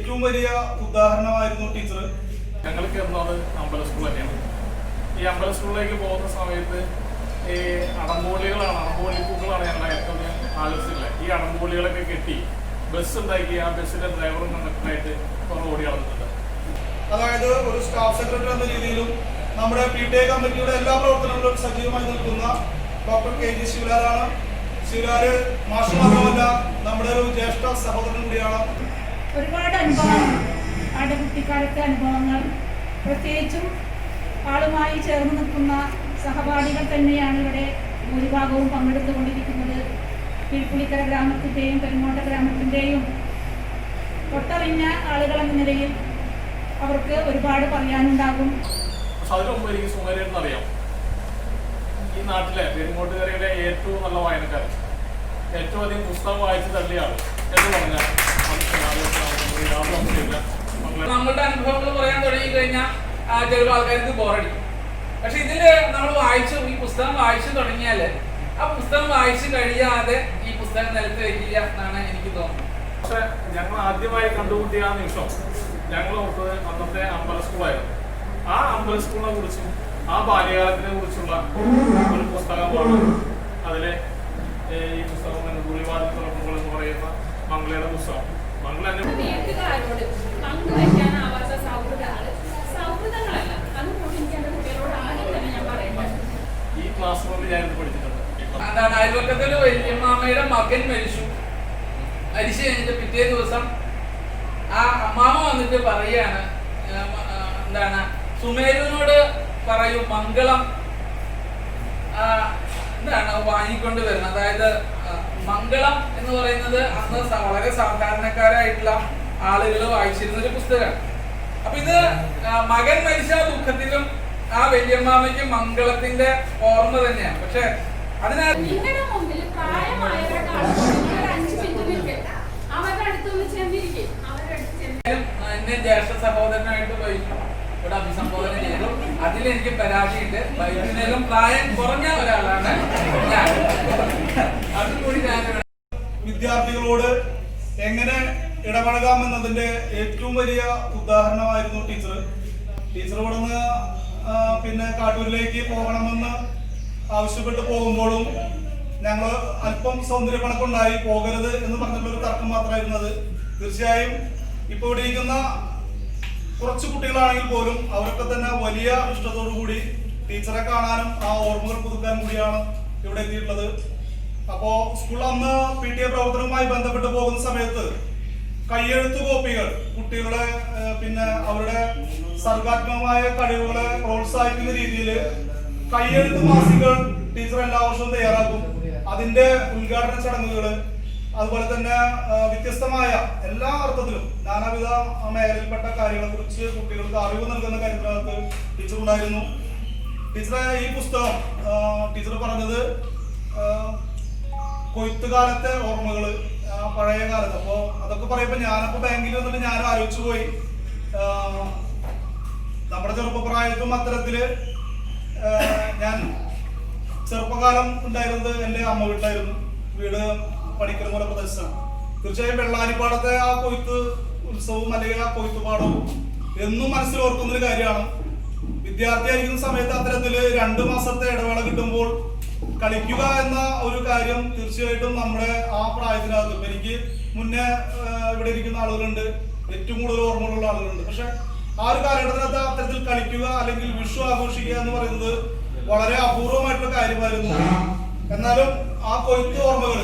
ഏറ്റവും വലിയ ഉദാഹരണമായിരുന്നു ടീച്ചർ. ഞങ്ങൾക്ക് എറണാകുളം അമ്പല സ്കൂൾ തന്നെയാണ്. ഈ അമ്പല സ്കൂളിലേക്ക് പോകുന്ന സമയത്ത് ഈ അടമ്പോളിപ്പൂക്കളാണ് ഞങ്ങളുടെ ഏറ്റവും ആലോചിച്ചിട്ടുള്ളത്. ഈ അടമ്പോളികളൊക്കെ കെട്ടി ബസ് ഉണ്ടാക്കി ആ ബസ്സിന്റെ ഡ്രൈവറും കണ്ടക്ടറായിട്ട് ഓടി നടന്നിട്ടുണ്ട്. അതായത് ഒരു സ്റ്റാഫ് സെക്രട്ടറി എന്ന രീതിയിലും നമ്മുടെ PTA കമ്മിറ്റിയുടെ എല്ലാ പ്രവർത്തനങ്ങളിലും സജീവമായി നിൽക്കുന്ന ഡോക്ടർ KG ശിവലാലാണ്. ശിവലാല് മാഷ് മാത്രമല്ല നമ്മുടെ ഒരു ജ്യേഷ്ഠ സഹോദരൻ കൂടിയാണ്. ഒരുപാട് അനുഭവങ്ങൾ, ആളുടെ കുട്ടിക്കാലത്തെ അനുഭവങ്ങൾ, പ്രത്യേകിച്ചും ആളുമായി ചേർന്ന് നിൽക്കുന്ന സഹപാഠികൾ തന്നെയാണ് ഇവിടെ ഭൂരിഭാഗവും പങ്കെടുത്തുകൊണ്ടിരിക്കുന്നത്. കീഴ്പുളിക്കര ഗ്രാമത്തിൻ്റെയും പെരുങ്ങോട്ട ഗ്രാമത്തിൻ്റെയും ഒട്ടറിഞ്ഞ ആളുകൾ എന്ന നിലയിൽ അവർക്ക് ഒരുപാട് പറയാനുണ്ടാകും. അതിനു മുമ്പ് എനിക്ക് സുമേരേന്ന് അറിയാം. ഈ നാട്ടിലെ പെരുങ്ങോട്ടുകരയിലെ ഏറ്റവും നല്ല വായനക്കാരൻ, ഏറ്റവും അധികം പുസ്തകം വായിച്ച് തള്ളിയ ആൾ എന്ന് പറഞ്ഞാൽ നമ്മളുടെ അനുഭവങ്ങൾ പറയാൻ തുടങ്ങി കഴിഞ്ഞാൽ ചിലപ്പോൾ ആൾക്കാർക്ക് ബോറടിക്കും. പക്ഷെ ഇതില് നമ്മൾ ഈ പുസ്തകം വായിച്ചു തുടങ്ങിയാൽ ആ പുസ്തകം വായിച്ചു കഴിയാതെ ഈ പുസ്തകം നിലത്ത് വയ്ക്കില്ല എന്നാണ് എനിക്ക് തോന്നുന്നത്. പക്ഷെ ഞങ്ങൾ ആദ്യമായി കണ്ടുമുട്ടിയ ആ നിമിഷം ഞങ്ങൾ ഓർത്തത് അന്നത്തെ അമ്പല സ്കൂളായിരുന്നു. ആ അമ്പല സ്കൂളിനെ കുറിച്ചും ആ ബാല്യകാലത്തിനെ കുറിച്ചുള്ള ഒരു പുസ്തകമാണ്. അതിലെ ഈ പുസ്തകം ഗുളിവാതിൽ തുറക്കുമ്പോൾ എന്ന് പറയുന്ന മംഗളയുടെ പുസ്തകം. മംഗള ഈ ക്ലാസ് റൂമിൽ ഞാനിത് പഠിച്ചിട്ടുണ്ട്. എന്താണ് അയൽവക്കത്തില് വല്യമ്മാമ്മയുടെ മകൻ മരിച്ചു കഴിഞ്ഞിട്ട് പിറ്റേ ദിവസം ആ അമ്മാമ വന്നിട്ട് പറയാണ്, എന്താണ് സുമേരുവിനോട് പറയൂ മംഗളം എന്താണ് വാങ്ങിക്കൊണ്ട് വരുന്നത്. അതായത് മംഗളം എന്ന് പറയുന്നത് അന്ന് വളരെ സാധാരണക്കാരായിട്ടുള്ള ആളുകൾ വായിച്ചിരുന്ന ഒരു പുസ്തകമാണ്. അപ്പൊ ഇത് മകൻ മരിച്ച ദുഃഖത്തിലും ആ വല്യമ്മാമയ്ക്ക് മംഗളത്തിന്റെ ഓർമ്മ തന്നെയാണ്. പക്ഷെ അതിനാൽ എന്നെ ജ്യേഷ്ഠ സഹോദരനായിട്ട് പോയി ഇവിടെ അഭിസംബോധന ചെയ്തു. അതിലെനിക്ക് പരാതിയുണ്ട്. വൈദ്യുതിയിലും പ്രായം കുറഞ്ഞ ഒരാളാണ് ഞാൻ. അതുകൂടി ഞാൻ വിദ്യാർത്ഥികളോട് എങ്ങനെ ഇടപഴകാമെന്നതിന്റെ ഏറ്റവും വലിയ ഉദാഹരണമായിരുന്നു ടീച്ചർ. ടീച്ചർ ഇവിടുന്ന് പിന്നെ കാട്ടൂരിലേക്ക് പോകണമെന്ന് ആവശ്യപ്പെട്ട് പോകുമ്പോഴും ഞങ്ങൾ അല്പം സൗന്ദര്യപ്പണക്കുണ്ടായി പോകരുത് എന്ന് പറഞ്ഞിട്ടുള്ളൊരു തർക്കം മാത്രമായിരുന്നത്. തീർച്ചയായും ഇപ്പോൾ ഇവിടെ ഇരിക്കുന്ന കുറച്ച് കുട്ടികളാണെങ്കിൽ പോലും അവരൊക്കെ തന്നെ വലിയ ഇഷ്ടത്തോടു കൂടി ടീച്ചറെ കാണാനും ആ ഓർമ്മകൾ പുതുക്കാനും കൂടിയാണ് ഇവിടെ എത്തിയിട്ടുള്ളത്. അപ്പോ സ്കൂളിൽ അന്ന് PTA പ്രവർത്തനവുമായി ബന്ധപ്പെട്ട് പോകുന്ന സമയത്ത് കയ്യെഴുത്തു കോപ്പികൾ കുട്ടികളെ പിന്നെ അവരുടെ സർഗാത്മകമായ കഴിവുകളെ പ്രോത്സാഹിക്കുന്ന രീതിയിൽ കയ്യെഴുത്ത് മാസികകൾ ടീച്ചർ എല്ലാ വർഷവും തയ്യാറാക്കും. അതിന്റെ ഉദ്ഘാടന ചടങ്ങുകൾ, അതുപോലെ തന്നെ വ്യത്യസ്തമായ എല്ലാ അർത്ഥത്തിലും നാനാവിധ മേഖലയിൽപ്പെട്ട കാര്യങ്ങളെ കുറിച്ച് കുട്ടികൾക്ക് അറിവ് നൽകുന്ന കാര്യത്തിനകത്ത് ടീച്ചർ ഉണ്ടായിരുന്നു. ടീച്ചറെ ഈ പുസ്തകം ടീച്ചർ പറഞ്ഞത് കൊയ്ത്തുകാലത്തെ ഓർമ്മകൾ, പഴയ കാലത്ത്. അപ്പോൾ അതൊക്കെ പറയുമ്പോൾ ഞാനപ്പോൾ ബാങ്കിൽ വന്നിട്ട് ഞാൻ ആലോചിച്ചു പോയി. നമ്മുടെ ചെറുപ്പപ്രായത്തും അത്തരത്തില് ഞാൻ ചെറുപ്പകാലം ഉണ്ടായിരുന്നത് എൻ്റെ അമ്മ വീട്ടിലായിരുന്നു. വീട് പണിക്കരമൂല പ്രദേശമാണ്. തീർച്ചയായും വെള്ളാനിപ്പാടത്തെ ആ കൊയ്ത്ത് ഉത്സവവും അല്ലെങ്കിൽ ആ കൊയ്ത്തുപാടവും എന്നും മനസ്സിൽ ഓർക്കുന്നൊരു കാര്യമാണ്. വിദ്യാർത്ഥിയായിരിക്കുന്ന സമയത്ത് അത്തരത്തില് 2 മാസത്തെ ഇടവേള കിട്ടുമ്പോൾ കളിക്കുക എന്ന ഒരു കാര്യം തീർച്ചയായിട്ടും നമ്മുടെ ആ പ്രായത്തിനകത്ത്, എനിക്ക് മുന്നേ ഇവിടെ ഇരിക്കുന്ന ആളുകളുണ്ട്, ഏറ്റവും കൂടുതൽ ഓർമ്മകളുള്ള ആളുകളുണ്ട്. പക്ഷെ ആ ഒരു കാലഘട്ടത്തിനകത്ത് അത്തരത്തിൽ കളിക്കുക അല്ലെങ്കിൽ വിഷു ആഘോഷിക്കുക എന്ന് പറയുന്നത് വളരെ അപൂർവമായിട്ടുള്ള കാര്യമായിരുന്നു. എന്നാലും ആ കൊയ്ത്ത് ഓർമ്മകൾ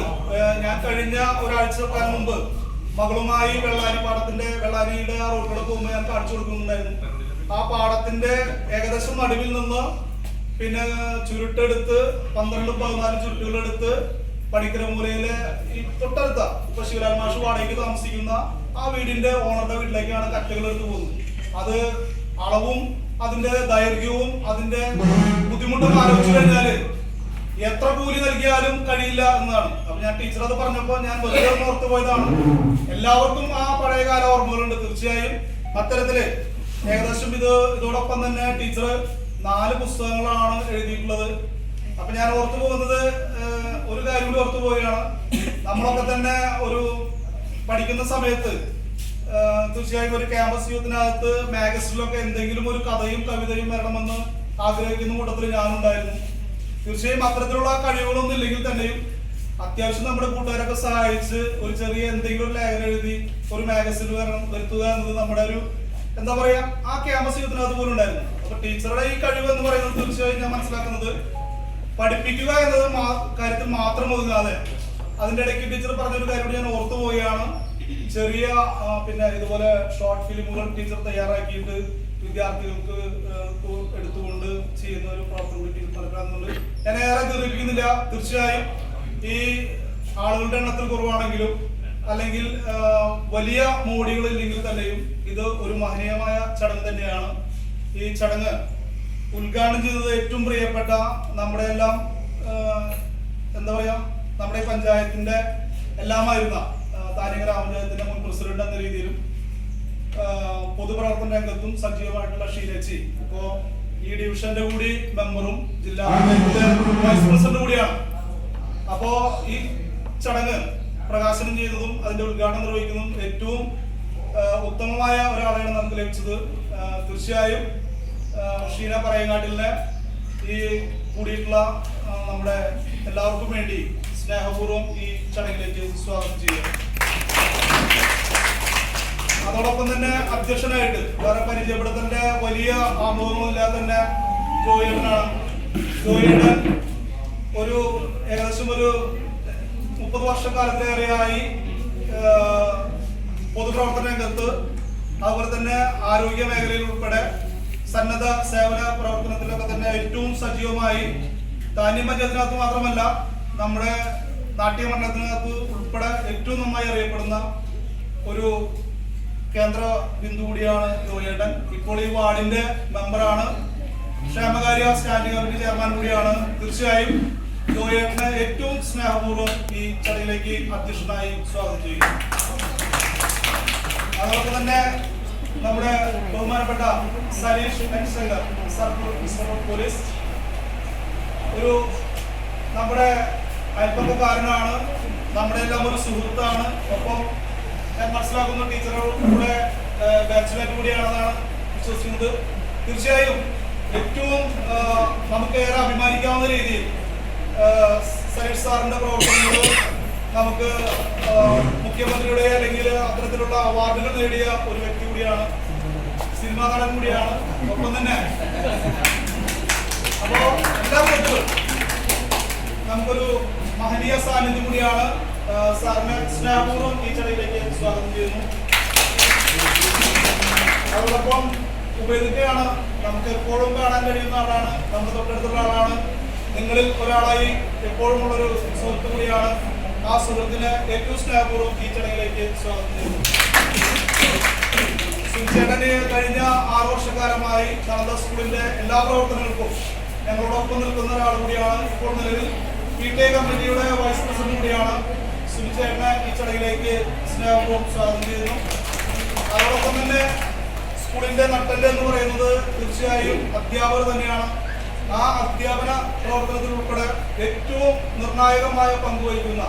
ഞാൻ കഴിഞ്ഞ ഒരാഴ്ചക്കാലം മുമ്പ് മകളുമായി വെള്ളാരിയുടെ ആ റോഡിലൂടെ പോകുമ്പോൾ ഞാൻ കാണിച്ചു കൊടുക്കുന്നുണ്ടായിരുന്നു. ആ പാടത്തിന്റെ ഏകദേശം നടുവിൽ നിന്ന് പിന്നെ ചുരുട്ടെടുത്ത് 12-14 ചുരുട്ടുകളെടുത്ത് പണിക്കരമൂലയിലെ ഈ തൊട്ടടുത്ത ഇപ്പൊ ശിവലാൽ മാഷ് വാടകയ്ക്ക് താമസിക്കുന്ന ആ വീടിന്റെ ഓണറുടെ വീട്ടിലേക്കാണ് കറ്റകൾ എടുത്ത് പോകുന്നത്. അത് അളവും അതിന്റെ ദൈർഘ്യവും അതിന്റെ ബുദ്ധിമുട്ടും ആലോചിച്ചു കഴിഞ്ഞാല് എത്ര കൂലി നൽകിയാലും കഴിയില്ല എന്നതാണ്. അപ്പൊ ഞാൻ ടീച്ചർ അത് പറഞ്ഞപ്പോ ഞാൻ വെറുതെ ഓർത്തു പോയതാണ്. എല്ലാവർക്കും ആ പഴയകാല ഓർമ്മകളുണ്ട്. തീർച്ചയായും അത്തരത്തില് ഏകദേശം ഇതോടൊപ്പം തന്നെ ടീച്ചർ 4 പുസ്തകങ്ങളാണ് എഴുതിയിട്ടുള്ളത്. അപ്പൊ ഞാൻ ഓർത്തു പോകുന്നത് ഒരു കാര്യം കൂടി ഓർത്തു പോവുകയാണ്. നമ്മളൊക്കെ തന്നെ ഒരു പഠിക്കുന്ന സമയത്ത് തീർച്ചയായും ഒരു ക്യാമ്പസ് യൂത്തിനകത്ത് മാഗസിനിലൊക്കെ എന്തെങ്കിലും ഒരു കഥയും കവിതയും വരണമെന്ന് ആഗ്രഹിക്കുന്ന കൂട്ടത്തിൽ ഞാനുണ്ടായിരുന്നു. തീർച്ചയായും അത്തരത്തിലുള്ള കഴിവുകളൊന്നും ഇല്ലെങ്കിൽ തന്നെയും അത്യാവശ്യം നമ്മുടെ കൂട്ടുകാരൊക്കെ സഹായിച്ച് ഒരു ചെറിയ എന്തെങ്കിലും ഒരു ലേഖനം എഴുതി ഒരു മാഗസിനിൽ വരുത്തുക എന്നത് നമ്മുടെ ഒരു എന്താ പറയാ ആ ക്യാമ്പസ് യൂത്തിനകത്ത് പോലും ഉണ്ടായിരുന്നു. അപ്പൊ ടീച്ചറുടെ ഈ കഴിവ് എന്ന് പറയുന്നത് തീർച്ചയായും ഞാൻ മനസ്സിലാക്കുന്നത് പഠിപ്പിക്കുക എന്നത് കാര്യത്തിൽ മാത്രം ഒതുങ്ങാതെ അതിന്റെ ഇടയ്ക്ക് ടീച്ചർ പറഞ്ഞൊരു കാര്യം ഞാൻ ഓർത്തു പോവുകയാണ്. ചെറിയ പിന്നെ ഇതുപോലെ ഷോർട്ട് ഫിലിമുകൾ ടീച്ചർ തയ്യാറാക്കിയിട്ട് വിദ്യാർത്ഥികൾക്ക് എടുത്തുകൊണ്ട് ചെയ്യുന്ന ഒരു പ്രവർത്തനം ടീച്ചർ നടക്കാറുണ്ട്. ഞാൻ ഏറെ ദീർഘിപ്പിക്കുന്നില്ല. തീർച്ചയായും ഈ ആളുകളുടെ എണ്ണത്തിൽ കുറവാണെങ്കിലും അല്ലെങ്കിൽ വലിയ മോടികളില്ലെങ്കിൽ തന്നെയും ഇത് ഒരു മഹനീയമായ ചടങ്ങ് തന്നെയാണ്. ഈ ചടങ്ങ് ഉദ്ഘാടനം ചെയ്തത് ഏറ്റവും പ്രിയപ്പെട്ട നമ്മുടെ എല്ലാം എന്താ പറയാ നമ്മുടെ പഞ്ചായത്തിന്റെ എല്ലാമായിരുന്ന താനിക ഗ്രാമപഞ്ചായത്തിന്റെ മുൻ പ്രസിഡന്റ് എന്ന രീതിയിലും പൊതുപ്രവർത്തന രംഗത്തും സജീവമായിട്ടുള്ള ഷീലേച്ചി ഇപ്പോ ഈ ഡിവിഷന്റെ കൂടി മെമ്പറും ജില്ലാ വൈസ് പ്രസിഡന്റ് കൂടിയാണ്. അപ്പോ ഈ ചടങ്ങ് പ്രകാശനം ചെയ്തതും അതിന്റെ ഉദ്ഘാടനം നിർവഹിക്കുന്നതും ഏറ്റവും ഉത്തമമായ ഒരാളെയാണ് നമുക്ക് ലഭിച്ചത്. തീർച്ചയായും ഷീന പറയങ്ങാട്ടിലെ ഈ കൂടിയിട്ടുള്ള നമ്മുടെ എല്ലാവർക്കും വേണ്ടി സ്നേഹപൂർവ്വം ഈ ചടങ്ങിലേക്ക് സ്വാഗതം ചെയ്യുക. അതോടൊപ്പം തന്നെ അധ്യക്ഷനായിട്ട് വേറെ പരിചയപ്പെടുത്തേണ്ട വലിയ ആമുഖങ്ങളില്ലാതെ തന്നെ ജോയിനാണ്. ജോയിയുടെ ഒരു ഏകദേശം ഒരു 30 വർഷക്കാലത്തേറെയായി പൊതുപ്രവർത്തന രംഗത്ത് അതുപോലെ തന്നെ ആരോഗ്യ മേഖലയിൽ ഉൾപ്പെടെ സന്നദ്ധ സേവന പ്രവർത്തനത്തിലൊക്കെ തന്നെ ഏറ്റവും സജീവമായി താന്യം പഞ്ചായത്തിനകത്ത് മാത്രമല്ല നമ്മുടെ നാട്യമണ്ഡലത്തിനകത്ത് ഉൾപ്പെടെ ഏറ്റവും നന്നായി അറിയപ്പെടുന്ന ഒരു കേന്ദ്ര ബിന്ദു കൂടിയാണ് ജോയേട്ടൻ. ഇപ്പോൾ ഈ വാർഡിന്റെ മെമ്പറാണ്, ക്ഷേമകാര്യ സ്റ്റാൻഡിംഗ് കമ്മിറ്റി ചെയർമാൻ കൂടിയാണ്. തീർച്ചയായും ജോയേട്ടനെ ഏറ്റവും സ്നേഹപൂർവ്വം ഈ ചടങ്ങിലേക്ക് അധ്യക്ഷനായി സ്വാഗതം ചെയ്യുന്നു. അതോടൊപ്പം തന്നെ നമ്മുടെ ബഹുമാനപ്പെട്ട Saleesh Shankar circle inspector police ഒരു നമ്മുടെ അയൽപ്പക്കക്കാരനാണ്, നമ്മുടെ എല്ലാം ഒരു സുഹൃത്താണ്. ഒപ്പം ഞാൻ മനസ്സിലാക്കുന്ന ടീച്ചറുടെ ബാച്ച്മേറ്റ് കൂടിയാണെന്നാണ് വിശ്വസിക്കുന്നത്. തീർച്ചയായും ഏറ്റവും നമുക്ക് ഏറെ അഭിമാനിക്കാവുന്ന രീതിയിൽ സലീഷ് സാറിന്റെ പ്രവർത്തനങ്ങൾ നമുക്ക് മുഖ്യമന്ത്രിയുടെ അല്ലെങ്കിൽ അത്തരത്തിലുള്ള അവാർഡുകൾ നേടിയ ഒരു വ്യക്തി കൂടിയാണ്, സിനിമാ നടൻ കൂടിയാണ്. ഒപ്പം തന്നെ അപ്പോ എല്ലാ വ്യക്തികളും നമുക്കൊരു മഹനീയ സാന്നിധ്യം കൂടിയാണ്. സാറിനെ സ്നേഹപൂർവ്വം ഈ ചടങ്ങിലേക്ക് സ്വാഗതം ചെയ്യുന്നു. അതോടൊപ്പം ഉപയോഗിക്കുകയാണ്, നമുക്ക് എപ്പോഴും കാണാൻ കഴിയുന്ന ആളാണ്, നമ്മുടെ തൊട്ടടുത്തുള്ള ആളാണ്, നിങ്ങളിൽ ഒരാളായി എപ്പോഴും ഉള്ളൊരു സുഹൃത്ത് കൂടിയാണ്. ആ സുഹൃത്തിനെ ഏറ്റവും സ്നേഹപൂർവ്വം ഈ ചടങ്ങിലേക്ക് സ്വാഗതം ചെയ്യുന്നു. സുനിച്ചേട്ടന് കഴിഞ്ഞ 6 വർഷക്കാലമായി നളന്ദ സ്കൂളിന്റെ എല്ലാ പ്രവർത്തനങ്ങൾക്കും ഞങ്ങളോടൊപ്പം നിൽക്കുന്ന ഒരാൾ കൂടിയാണ്. ഇപ്പോൾ നിലവിൽ PTA കമ്മിറ്റിയുടെ വൈസ് പ്രസിഡന്റ് കൂടിയാണ്. സുനിച്ചേട്ടനെ ഈ ചടങ്ങിലേക്ക് സ്നേഹപൂർവ്വം സ്വാഗതം ചെയ്യുന്നു. അതോടൊപ്പം തന്നെ സ്കൂളിന്റെ നട്ടല് എന്ന് പറയുന്നത് തീർച്ചയായും അധ്യാപകർ തന്നെയാണ്. ആ അധ്യാപന പ്രവർത്തനത്തിൽ ഉൾപ്പെടെ ഏറ്റവും നിർണായകമായ പങ്കുവഹിക്കുന്ന,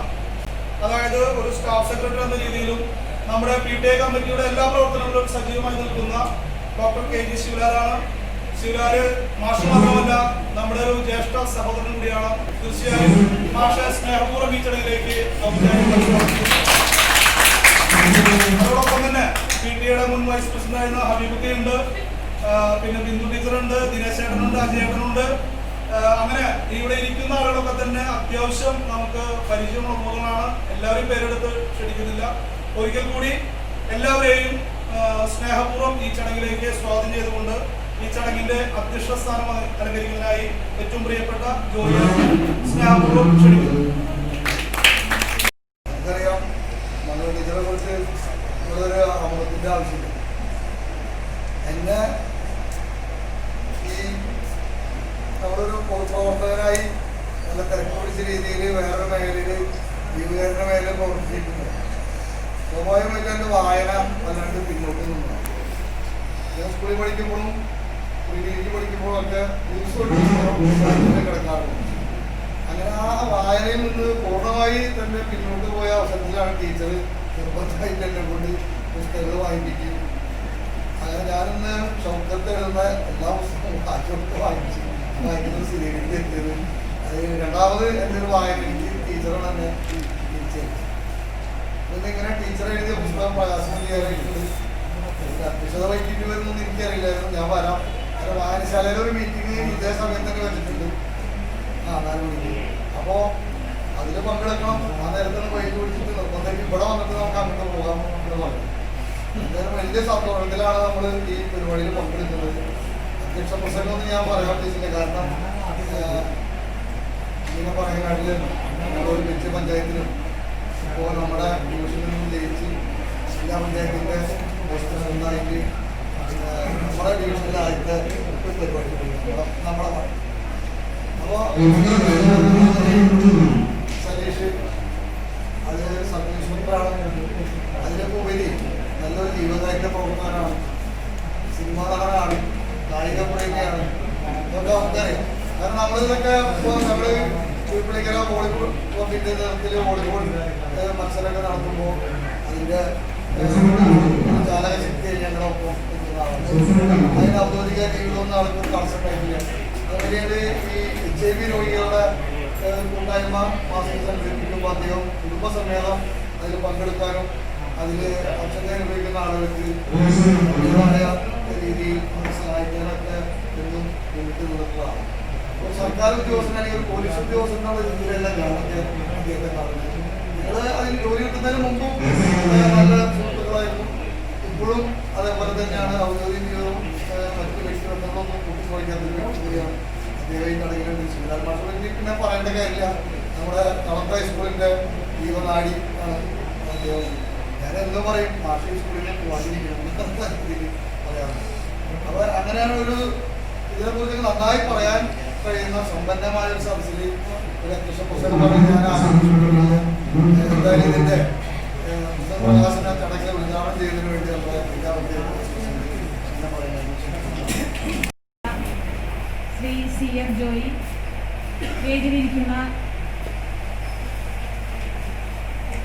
അതായത് ഒരു സ്റ്റാഫ് സെക്രട്ടറി എന്ന രീതിയിലും നമ്മുടെ PTA കമ്മിറ്റിയുടെ എല്ലാ പ്രവർത്തനങ്ങളിലും സജീവമായി നിൽക്കുന്ന ഡോക്ടർ KG ശിവലാലാണ്. ശിവലാല് മാഷ് മാത്രമല്ല നമ്മുടെ ഒരു ജ്യേഷ്ഠ സഹോദരൻ കൂടിയാണ്. തീർച്ചയായും മാഷെ സ്നേഹപൂർവ്വം ഈ ചടങ്ങിലേക്ക് അതോടൊപ്പം തന്നെ PTA മുൻ വൈസ് പ്രസിഡന്റ് ആയിരുന്ന ഹബീബുണ്ട്, പിന്നെ ബിന്ദു ടീച്ചറുണ്ട്, ദിനേശ് ചേട്ടനുണ്ട്, അജയേട്ടനുണ്ട്. അങ്ങനെ ഇവിടെ ഇരിക്കുന്ന ആളുകളൊക്കെ തന്നെ അത്യാവശ്യം നമുക്ക് പരിചയമുള്ള മുഖങ്ങളാണ്. എല്ലാവരും പേരെടുത്ത് ക്ഷണിക്കുന്നില്ല. ഒരിക്കൽ കൂടി എല്ലാവരെയും സ്നേഹപൂർവ്വം ഈ ചടങ്ങിലേക്ക് സ്വാഗതം ചെയ്തുകൊണ്ട് ഈ ചടങ്ങിന്റെ അധ്യക്ഷ സ്ഥാനം അലങ്കരിക്കുന്നതിനായി ഏറ്റവും പ്രിയപ്പെട്ട ജോലിയെ സ്നേഹപൂർവ്വം ക്ഷണിക്കുന്നു. നമുക്കറിയാം, നമ്മുടെ ടീച്ചറെ കുറിച്ച് ഒരു അമൃതത്തിന്റെ ആവശ്യമില്ല. എന്നെ ഈ നമ്മളൊരു പൊതുപ്രവർത്തകനായി നല്ല തിരക്ക് പിടിച്ച രീതിയിൽ വേറൊരു മേഖലയിൽ ജീവകാരുടെ മേഖലയിൽ പ്രവർത്തിച്ചിട്ടുണ്ട്. സ്വാഭാവികമായിട്ട് എൻ്റെ വായന വല്ലാണ്ട് പിന്നോട്ട് നിന്നു. ഞാൻ സ്കൂളിൽ പഠിക്കുമ്പോഴും ഡിഗ്രിക്ക് പഠിക്കുമ്പോഴും ഒക്കെ കിടക്കാറുണ്ട്. അങ്ങനെ ആ വായനയിൽ നിന്ന് പൂർണ്ണമായി തന്നെ പിന്നോട്ട് പോയ അവസരത്തിലാണ് ടീച്ചർ നിർബന്ധമായിട്ട് എന്നെ കൊണ്ട് പുസ്തകങ്ങൾ വാങ്ങിപ്പിക്കും. അങ്ങനെ ഞാനിന്ന് ഷൗക്കത്ത് എഴുതുന്ന എല്ലാ പുസ്തകങ്ങളും കാശുകൊടുത്ത് വായിക്കുന്ന സ്ഥിതിയിലേക്ക് എത്തിയത്. അത് രണ്ടാമത് എൻ്റെ ഒരു വായന എനിക്ക് ടീച്ചറാണ് എന്നെ തിരിച്ചത്. ഇന്നിങ്ങനെ ടീച്ചർ എഴുതിയ പുസ്തകം പ്രകാശനം ചെയ്യാനായിട്ടുണ്ട്. അധ്യക്ഷത വഹിക്കേണ്ടി വരുന്നൊന്നും എനിക്കറിയില്ലായിരുന്നു. ഞാൻ വരാം. അങ്ങനെ വായനശാലയിൽ ഒരു മീറ്റിംഗ് ഇതേ സമയത്ത് തന്നെ വെച്ചിട്ടുണ്ട് 4 മണിക്ക്. അപ്പോൾ അതിൽ പങ്കെടുക്കണം. ആ നേരത്തെ വൈകി പിടിച്ചിട്ട് നിർബന്ധമായിട്ട് ഇവിടെ വന്നിട്ട് നമുക്ക് അങ്ങോട്ട് പോകാം എന്ന് പറഞ്ഞു. എന്തായാലും വലിയ സന്തോഷത്തിലാണ് നമ്മൾ ഈ പരിപാടിയിൽ പങ്കെടുക്കുന്നത്. അധ്യക്ഷ പ്രസംഗമൊന്നും ഞാൻ പറയാൻ ഉദ്ദേശിച്ചില്ല. കാരണം ഇങ്ങനെ പറയാനാട്ടിൽ നമ്മൾ ഒരു മിക്ക പഞ്ചായത്തിലും ഇപ്പോൾ നമ്മുടെ ഡിവിഷനിൽ നിന്ന് ജയിച്ച് ജില്ലാ പഞ്ചായത്തിൻ്റെ ഒന്നായിട്ട് നമ്മുടെ ഡിവിഷനിലെ ആദ്യത്തെ പരിപാടി നമ്മളെ അപ്പോൾ സതീഷ് അത് സബ് ഇൻസ്പെക്ടറാണ്. അതിലൊക്കെ ഉപരി നല്ലൊരു ജീവകാരുടെ പ്രവർത്തകനാണ്, സിനിമാ നടനാണ്, കായിക പ്രേമിയാണ്. ഇതൊക്കെ നമുക്കറിയാം. കാരണം നമ്മളിതൊക്കെ ഇപ്പോൾ നമ്മൾ പുള്ളിക്കര വോളിബോൾ ക്ലബിൻ്റെ നേതൃത്വത്തിൽ വോളിബോൾ മത്സരമൊക്കെ നടത്തുമ്പോൾ അതിൻ്റെ ചാലകശക്തി ഞങ്ങളൊപ്പം അതിന് ഔദ്യോഗിക ജീവിതമൊന്നും ആൾക്കൊരു കൺസെപ്റ്റ് ആയിട്ടില്ല. അതുപോലെ ഈ HIV രോഗികളുടെ കൂട്ടായ്മ മാസം സംഘടിപ്പിക്കുമ്പോൾ അദ്ദേഹം കുടുംബസമേതം അതിൽ പങ്കെടുക്കാനും അതിൽ അക്ഷത അനുഭവിക്കുന്ന ആളുകൾക്ക് അതിൻ്റെതായ രീതിയിൽ സഹായിക്കാനൊക്കെ എന്നും മുന്നിട്ട് നിൽക്കുന്നതാണ്. അപ്പോൾ സർക്കാർ ഉദ്യോഗസ്ഥൻ അല്ലെങ്കിൽ ഒരു പോലീസ് ഉദ്യോഗസ്ഥൻ എന്നുള്ള രീതിയിലല്ല ഞാനൊക്കെ അദ്ദേഹത്തെ കാണുന്നത്. നിങ്ങൾ അതിൽ ജോലി കിട്ടുന്നതിന് മുമ്പും നല്ല സുഹൃത്തുക്കളായിരുന്നു. ഇപ്പോഴും അതേപോലെ തന്നെയാണ്. ഔദ്യോഗിക ജീവിതവും മറ്റു വ്യക്തിബന്ധങ്ങളൊന്നും കൂട്ടിക്കുറയ്ക്കാത്തൊരു വ്യക്തി കൂടിയാണ് അദ്ദേഹം. ഈ കടയിലുണ്ട് ശ്രീലാൽ മാഷി പിന്നെ പറയേണ്ട കാര്യമില്ല. നമ്മുടെ കളക്ടർ ഹൈസ്കൂളിൻ്റെ ജീവനാടി ആണ് അദ്ദേഹം. ഞാൻ എന്തോ പറയും, മാഷി സ്കൂളിനെ വാങ്ങിയിരിക്കണം പറയാറുണ്ട്. അപ്പോൾ അങ്ങനെയാണ് ഒരു ഇതിനെക്കുറിച്ച് നന്നായി പറയാൻ കഴിയുന്ന സമ്പന്നമായ ഒരു സദസ്സിൽ ഒരു അധ്യക്ഷ പുസ്തകം പറഞ്ഞ് ഞാൻ ആഗ്രഹിച്ചിട്ടുള്ളത്. എന്തായാലും ഇതിൻ്റെ പ്രകാശന ചടങ്ങ് ഉദ്ഘാടനം ചെയ്യുന്നതിന് വേണ്ടി നമ്മുടെ ശ്രീ CF ജോയി, വേദിയിലിരിക്കുന്ന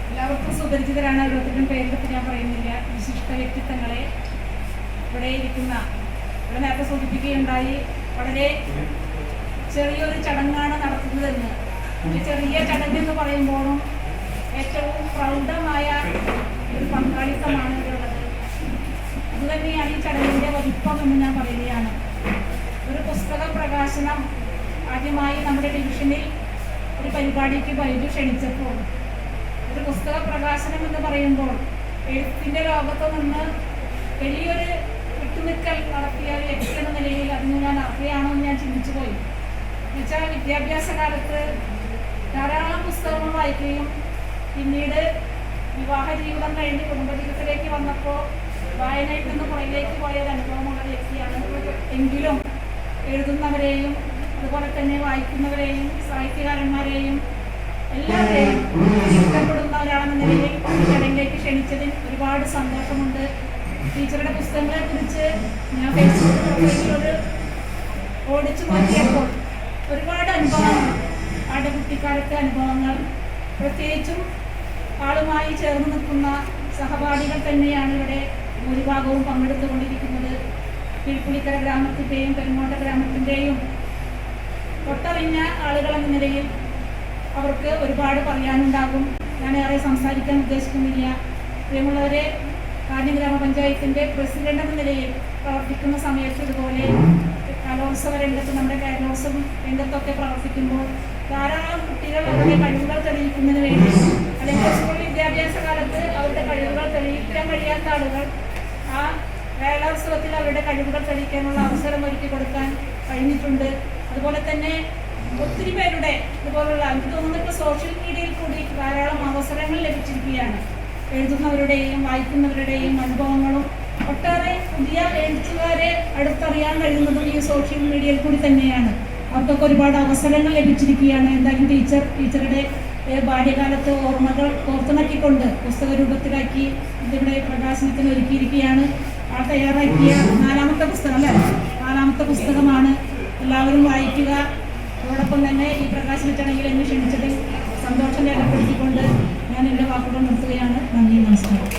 എല്ലാവർക്കും സുപരിചിതരാണ്. ഓരോരുത്തരും പേരെടുത്ത് ഞാൻ പറയുന്നില്ല. വിശിഷ്ട വ്യക്തിത്വങ്ങളെ ഇവിടെ ഇരിക്കുന്ന ഇവിടെ നേരത്തെ സൂചിപ്പിക്കുകയുണ്ടായി. വളരെ ചെറിയൊരു ചടങ്ങാണ് നടത്തുന്നതെന്ന്. ഒരു ചെറിയ ചടങ്ങെന്ന് പറയുമ്പോഴും ഏറ്റവും പ്രൗഢമായ ഒരു പങ്കാളിത്തമാണ് ഇവിടെയുള്ളത്. അതുതന്നെയാണ് ഈ ചടങ്ങിൻ്റെ വലിപ്പം എന്ന് ഞാൻ പറയുകയാണ്. ഒരു പുസ്തക പ്രകാശനം ആദ്യമായി നമ്മുടെ ഡിവിഷനിൽ ഒരു പരിപാടിക്ക് ബൈജു ക്ഷണിച്ചപ്പോൾ ഒരു പുസ്തക പ്രകാശനം എന്ന് പറയുമ്പോൾ എഴുത്തിൻ്റെ ലോകത്ത് നിന്ന് വലിയൊരു വിട്ടുനിൽക്കൽ നടത്തിയ ഒരു വ്യക്തി എന്ന നിലയിൽ അതിന് ഞാൻ അർഹയാണോ എന്ന് ഞാൻ ചിന്തിച്ചു പോയി. എന്നുവെച്ചാൽ വിദ്യാഭ്യാസ കാലത്ത് ധാരാളം പുസ്തകങ്ങൾ വായിക്കുകയും പിന്നീട് വിവാഹ ജീവിതം കഴിഞ്ഞ് കുടുംബജീവിതത്തിലേക്ക് വന്നപ്പോൾ വായനയിൽ നിന്ന് പുറകിലേക്ക് പോയ ഒരു അനുഭവമുള്ള വ്യക്തിയാണ്. എങ്കിലും എഴുതുന്നവരെയും അതുപോലെ തന്നെ വായിക്കുന്നവരെയും സാഹിത്യകാരന്മാരെയും എല്ലാവരെയും ഇഷ്ടപ്പെടുന്ന ഒരാളെന്ന നിലയിൽ ഈ ചടങ്ങിലേക്ക് ക്ഷണിച്ചതിൽ ഒരുപാട് സന്തോഷമുണ്ട്. ടീച്ചറുടെ പുസ്തകങ്ങളെ കുറിച്ച് ഞാൻ ഫേസ്ബുക്ക് പ്രൊഫൈലിലൊരു ഓടിച്ചു നോക്കിയപ്പോൾ ഒരുപാട് അനുഭവങ്ങൾ, ആളുടെ കുട്ടിക്കാലത്തെ അനുഭവങ്ങൾ, പ്രത്യേകിച്ചും ആളുമായി ചേർന്ന് നിൽക്കുന്ന സഹപാഠികൾ തന്നെയാണ് ഇവിടെ ഭൂരിഭാഗവും പങ്കെടുത്തുകൊണ്ടിരിക്കുന്നത്. കിഴപ്പുളിക്കര ഗ്രാമത്തിൻ്റെയും പെരുങ്ങോട്ട ഗ്രാമത്തിൻ്റെയും ഒട്ടറിഞ്ഞ ആളുകൾ എന്ന നിലയിൽ അവർക്ക് ഒരുപാട് പറയാനുണ്ടാകും. ഞാൻ ഏറെ സംസാരിക്കാൻ ഉദ്ദേശിക്കുന്നില്ല. പ്രിയമുള്ളവരെ, കാഞ്ഞ ഗ്രാമപഞ്ചായത്തിൻ്റെ പ്രസിഡന്റ് എന്ന നിലയിൽ പ്രവർത്തിക്കുന്ന സമയത്ത് ഇതുപോലെ കലോത്സവ രംഗത്ത് നമ്മുടെ കേരളോത്സവ രംഗത്തൊക്കെ പ്രവർത്തിക്കുമ്പോൾ ധാരാളം കുട്ടികൾ അവരുടെ കഴിവുകൾ തെളിയിക്കുന്നതിന് വേണ്ടി അല്ലെങ്കിൽ സ്കൂൾ വിദ്യാഭ്യാസ കാലത്ത് അവരുടെ കഴിവുകൾ തെളിയിക്കാൻ കഴിയാത്ത ആളുകൾ ആ കേരളോത്സവത്തിൽ അവരുടെ കഴിവുകൾ തെളിയിക്കാനുള്ള അവസരം ഒരുക്കി കൊടുക്കാൻ കഴിഞ്ഞിട്ടുണ്ട്. അതുപോലെ തന്നെ ഒത്തിരി പേരുടെ ഇതുപോലുള്ള എനിക്ക് തോന്നുന്നത് സോഷ്യൽ മീഡിയയിൽ കൂടി ധാരാളം അവസരങ്ങൾ ലഭിച്ചിരിക്കുകയാണ്. എഴുതുന്നവരുടെയും വായിക്കുന്നവരുടെയും അനുഭവങ്ങളും ഒട്ടേറെ പുതിയ എഴുത്തുകാരെ അടുത്തറിയാൻ കഴിയുന്നതും ഈ സോഷ്യൽ മീഡിയയിൽ കൂടി തന്നെയാണ്. അവർക്കൊക്കെ ഒരുപാട് അവസരങ്ങൾ ലഭിച്ചിരിക്കുകയാണ്. എന്തായാലും ടീച്ചറുടെ ബാല്യകാലത്ത് ഓർമ്മകൾ കോർത്തിണക്കിക്കൊണ്ട് പുസ്തക രൂപത്തിലാക്കി ഇതിവിടെ പ്രകാശനത്തിന് ഒരുക്കിയിരിക്കുകയാണ്. ആ തയ്യാറാക്കിയ 4ാമത്തെ പുസ്തകം അല്ലേ, 4ാമത്തെ പുസ്തകമാണ്. എല്ലാവരും വായിക്കുക. അതോടൊപ്പം തന്നെ ഈ പ്രകാശന ചടങ്ങിൽ എന്നെ ക്ഷണിച്ചതിൽ സന്തോഷം രേഖപ്പെടുത്തിക്കൊണ്ട് ഞാൻ എൻ്റെ വാക്കുകൾ നിർത്തുകയാണ്. നന്ദി, നമസ്കാരം.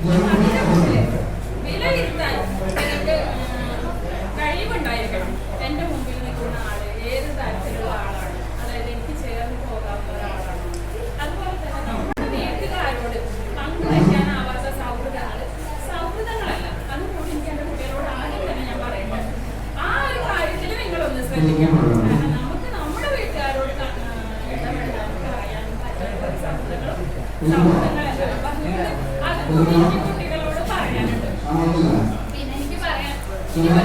അതിന്റെ മുമ്പിൽ വിലയിരുത്താൻ എനിക്ക് കഴിവുണ്ടായിരിക്കണം. എൻ്റെ മുമ്പിൽ നിൽക്കുന്ന ആള് ഏത് തരത്തിലുള്ള ആളാണ്, അതായത് എനിക്ക് ചേർന്ന് പോകാവുന്ന ഒരാളാണ്. അതുപോലെ തന്നെ നമ്മുടെ വീട്ടുകാരോട് പങ്കുവയ്ക്കാനാവാത്ത സൗഹൃദങ്ങളല്ല. അതുകൊണ്ട് എനിക്ക് എൻ്റെ കുട്ടികളോട് ആദ്യം തന്നെ ഞാൻ പറയുന്നത് ആ ഒരു കാര്യത്തിൽ നിങ്ങളൊന്ന് ശ്രദ്ധിക്കണം. കാരണം നമുക്ക് നമ്മുടെ വീട്ടുകാരോട് ഇടപെടാനും പറയാനും പറ്റാത്ത സൗഹൃദങ്ങളല്ല. അത് കുട്ടികളോട് പറയാനുണ്ട്. പിന്നെ എനിക്ക് പറയാൻ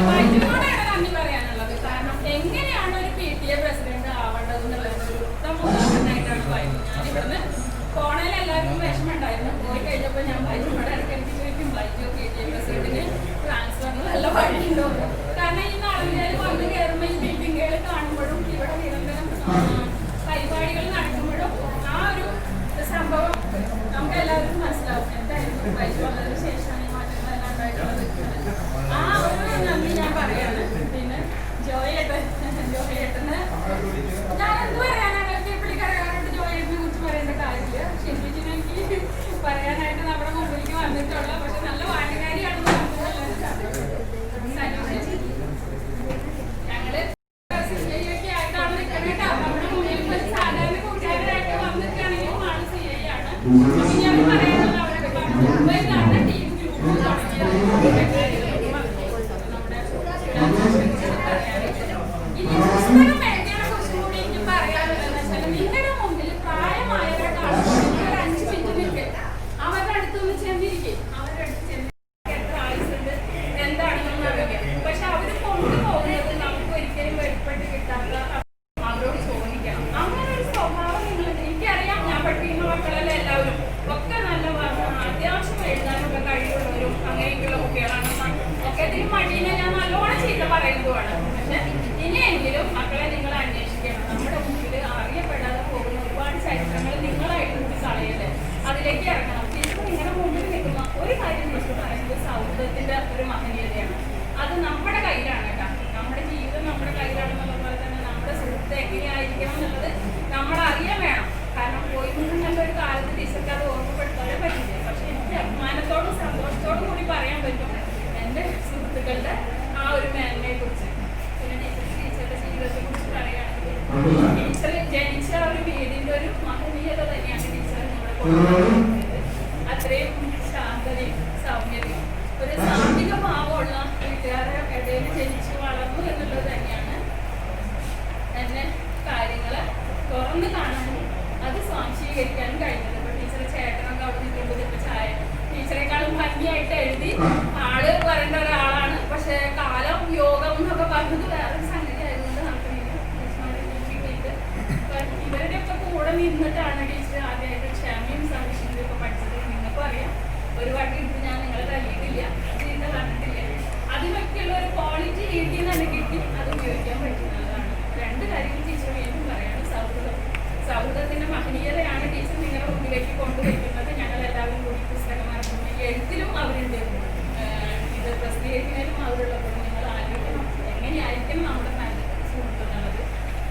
വൈദ്യുതിയോടാണ് നന്ദി പറയാനുള്ളത്. കാരണം എങ്ങനെയാണ് ഒരു PTA പ്രസിഡന്റ് ആവേണ്ടത് എന്നുള്ളത് ഒരു ഉത്തമ ഉദാഹരണമായിട്ടാണ് വൈദ്യുതി. ഞാനിവിടുന്ന് പോണേൽ എല്ലാവർക്കും വിഷമം ഉണ്ടായിരുന്നു. പോയി കഴിഞ്ഞപ്പോൾ ഞാൻ വൈദ്യുതിയോട് ഇടയ്ക്ക് ചോദിക്കും, വൈദ്യു PTA പ്രസിഡന്റിന് ട്രാൻസ്ഫറിന് നല്ല വഴിയുണ്ടോ? കാരണം ഈ നാളുകളിൽ വന്ന് കയറുമ്പോൾ ഈ മീറ്റിങ്ങുകൾ കാണുമ്പോഴും ഇവിടെ നിരന്തരം പരിപാടികൾ നടക്കുമ്പോഴും ആ ഒരു സംഭവം നമുക്ക് എല്ലാവർക്കും മനസ്സിലാവും. എന്തായാലും വൈദ്യു വന്നതിന് ശേഷമാണ് ഈ മാറ്റങ്ങളെല്ലാം ഉണ്ടായിട്ടുള്ളത്. ആ ഒരു നന്ദി ഞാൻ പറയാണ്. പിന്നെ ജോയേട്ടന് ഞാൻ എന്ത് പറയാനാണ്, പുള്ളിക്കാരോട് ജോയേട്ടനെ കുറിച്ച് പറയേണ്ട കാര്യമില്ല. ഷിൻജിനെ എനിക്ക് പറയാനായിട്ട് നമ്മുടെ മുമ്പിലേക്ക് വന്നിട്ടുള്ള, പക്ഷെ നല്ല വായനകാരിയാണെന്ന് ഞങ്ങള് CIയൊക്കെ ആയിട്ടാണ് നിൽക്കണേട്ടോ. നമ്മുടെ മുന്നിൽ ഒരു സാധാരണ കൂട്ടുകാരായിട്ട് വന്നിട്ടാണെങ്കിലും ആള് CI ആണ്. ഞാൻ പറയാനുള്ള അവരുടെ മുംബൈയിലാണ് ടീം ഗ്രൂപ്പ് തുടങ്ങിയത്. ഇനി പുസ്തകം എഴുതിയതിനെ കുറിച്ചും കൂടി എനിക്ക് പറയാനുള്ളതെന്ന് വെച്ചാൽ, നിങ്ങളുടെ മുമ്പിൽ പ്രായമായവരെ കാണുമ്പോൾ നിങ്ങൾ 5 മിനിറ്റ് നിൽക്കുക, അവരുടെ അടുത്തൊന്ന് ചെന്നിരിക്കും. അവരുടെ അടുത്ത് ചെന്ന് എത്ര ആയുസുണ്ട് എന്താണെന്നൊന്നും അറിയില്ല. പക്ഷെ അവർ കൊണ്ടുപോകുന്നത് നമുക്ക് ഒരിക്കലും വെളിപ്പെട്ട് കിട്ടാത്ത അവരോട് ചോദിക്കണം. അങ്ങനെ ഒരു സ്വഭാവം നിങ്ങൾ, എനിക്കറിയാം ഞാൻ പഠിപ്പിക്കുന്ന മക്കളല്ല എല്ലാവരും ഒക്കെ നല്ല അത്യാവശ്യം എഴുതാനൊക്കെ കഴിവുള്ളവരും അങ്ങനെയൊക്കെയുള്ള കുട്ടികളാണ്. ഒക്കെ ഇതിന് മടീനെ ഞാൻ നല്ലോണം ചെയ്ത് പറയുന്നതുമാണ്. പക്ഷെ ഇനിയെങ്കിലും മക്കളെ നിങ്ങൾ അന്വേഷിക്കണം. നമ്മുടെ മുമ്പിൽ അറിയപ്പെടാതെ പോകുന്ന ഒരുപാട് ചരിത്രങ്ങൾ നിങ്ങളായിട്ട് കൂടി കളയല്ലേ, അതിലേക്ക് ഇറങ്ങണം. ടീച്ചർ നിങ്ങളുടെ മുമ്പിൽ നിൽക്കുന്ന ഒരു കാര്യം ടീച്ചർ പറയുന്നത് സൗഹൃദത്തിന്റെ ഒരു മഹനീയതയാണ്. അത് നമ്മുടെ കയ്യിലാണ് കേട്ടോ. നമ്മുടെ ജീവിതം നമ്മുടെ കയ്യിലാണെന്നുള്ള പോലെ തന്നെ നമ്മുടെ സുഹൃത്ത് എങ്ങനെയായിരിക്കണം എന്നുള്ളത് നമ്മൾ അറിയാൻ വേണം. കാരണം പോയി നിന്നുള്ള ഒരു കാലത്ത് ടീച്ചർക്ക് അത് ഓർമ്മപ്പെടുത്താനേ പറ്റില്ല. പക്ഷെ എനിക്ക് അഭിമാനത്തോടും സന്തോഷത്തോടും കൂടി പറയാൻ പറ്റും എൻ്റെ സുഹൃത്തുക്കളുടെ ആ ഒരു മേന്മയെ കുറിച്ച്. പിന്നെ ടീച്ചറുടെ ജീവിതത്തെ കുറിച്ച് പറയുകയാണെങ്കിൽ ടീച്ചർ ജനിച്ച ഒരു വീടിന്റെ ഒരു മഹനീയത തന്നെയാണ് ടീച്ചർ നമ്മുടെ കൊണ്ടുവരുന്നത്. അത്രയും ശാന്തതയും സൗമ്യതയും ഒരു സാമ്പത്തിക ഭാവമുള്ള വീട്ടുകാരുടെ ഇടയിൽ ജനിച്ചു വളർന്നു എന്നുള്ളത് തന്നെയാണ് എന്നെ കാര്യങ്ങള് തുറന്ന് കാണാനും അത് സ്വാംശീകരിക്കാനും കഴിഞ്ഞത്. ഇപ്പൊ ടീച്ചറെ ചേട്ടനൊക്കെ അവിടെ നിൽക്കുന്നത് ഇപ്പൊ ചായ ടീച്ചറെക്കാളും ഭംഗിയായിട്ട് എഴുതി ആള് വരേണ്ട ഒരാളാണ്. പക്ഷെ കാലം യോഗം എന്നൊക്കെ പറഞ്ഞത് വേറൊരു സംഗതി ആയതുകൊണ്ട് നമുക്ക് ഇവരുടെയൊക്കെ കൂടെ നിന്നിട്ടാണ് ടീച്ചർ ആദ്യമായിട്ട് ക്ഷമയും സംരക്ഷണയും ഒക്കെ പഠിച്ചത്. നിങ്ങൾക്കും അറിയാം, ഒരു വട്ടി എടുത്ത് ഞാൻ നിങ്ങളെ തല്ലിയിട്ടില്ല, ചീത്ത പറഞ്ഞിട്ടില്ല. അതിനൊക്കെയുള്ള ഒരു ക്വാളിറ്റി വീട്ടിൽ നിന്ന് തന്നെ കിട്ടി, അത് ഉപയോഗിക്കാൻ പറ്റുന്നതാണ്. 2 കാര്യങ്ങൾ ടീച്ചർ വീണ്ടും പറയാണ്. സൗഹൃദത്തിന്റെ മഹനീയതയാണ് ടീച്ചർ നിങ്ങളുടെ മുന്നിലേക്ക് കൊണ്ടുവയ്ക്കുന്നത്. ഞങ്ങൾ എല്ലാവരും കൂടി പുസ്തകം ഇറങ്ങുമ്പോൾ എഴുത്തിലും അവരുണ്ട്, ഇത് പ്രസിദ്ധീകരിക്കുന്നതിലും അവരുള്ളപ്പോൾ നിങ്ങൾ ആലോചിക്കണം എങ്ങനെയായിരിക്കും നമ്മുടെ നല്ല സുഹൃത്ത് എന്നുള്ളത്.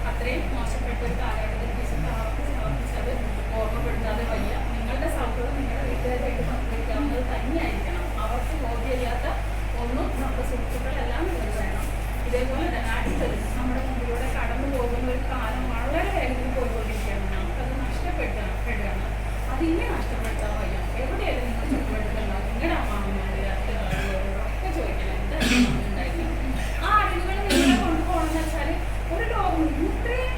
അത്രയും മോശപ്പെട്ട ഒരു കാലഘട്ടത്തിൽ ടീച്ചർക്ക് അവർക്ക് സമർപ്പിച്ചത് ഓർമ്മപ്പെടുത്താതെ വയ്യ. നിങ്ങളുടെ സൗഹൃദം നിങ്ങളുടെ വീട്ടുകാരായിട്ട് പങ്കുവയ്ക്കാവുന്നത് തന്നെയായിരിക്കണം. അവർക്ക് ബോധ്യമില്ലാത്ത ഒന്നും നമ്മുടെ സുഹൃത്തുക്കളെല്ലാം നിങ്ങൾ വേണം. ഇതേപോലെ അടുത്തത് നമ്മുടെ മുമ്പിലൂടെ കടന്നു പോകുന്ന ഒരു കാലം വളരെ വേഗത്തിൽ പോയിക്കൊണ്ടിരിക്കുകയാണ്. നമുക്കത് നഷ്ടപ്പെടുകയാണ്. അതിനെ നഷ്ടപ്പെടുത്താൻ വയ്യ. എവിടെയാണ് നിങ്ങൾ ചുറ്റുവട്ടത്തുള്ള നിങ്ങളുടെ അമ്മാവന്മാര് ഒക്കെ ചോദിക്കണം എന്തായാലും ഉണ്ടായിരുന്നു. ആ അറിവുകൾ നിങ്ങളെ കൊണ്ടുപോകണമെന്ന് വെച്ചാൽ ഒരു ലോകം ഇത്രയും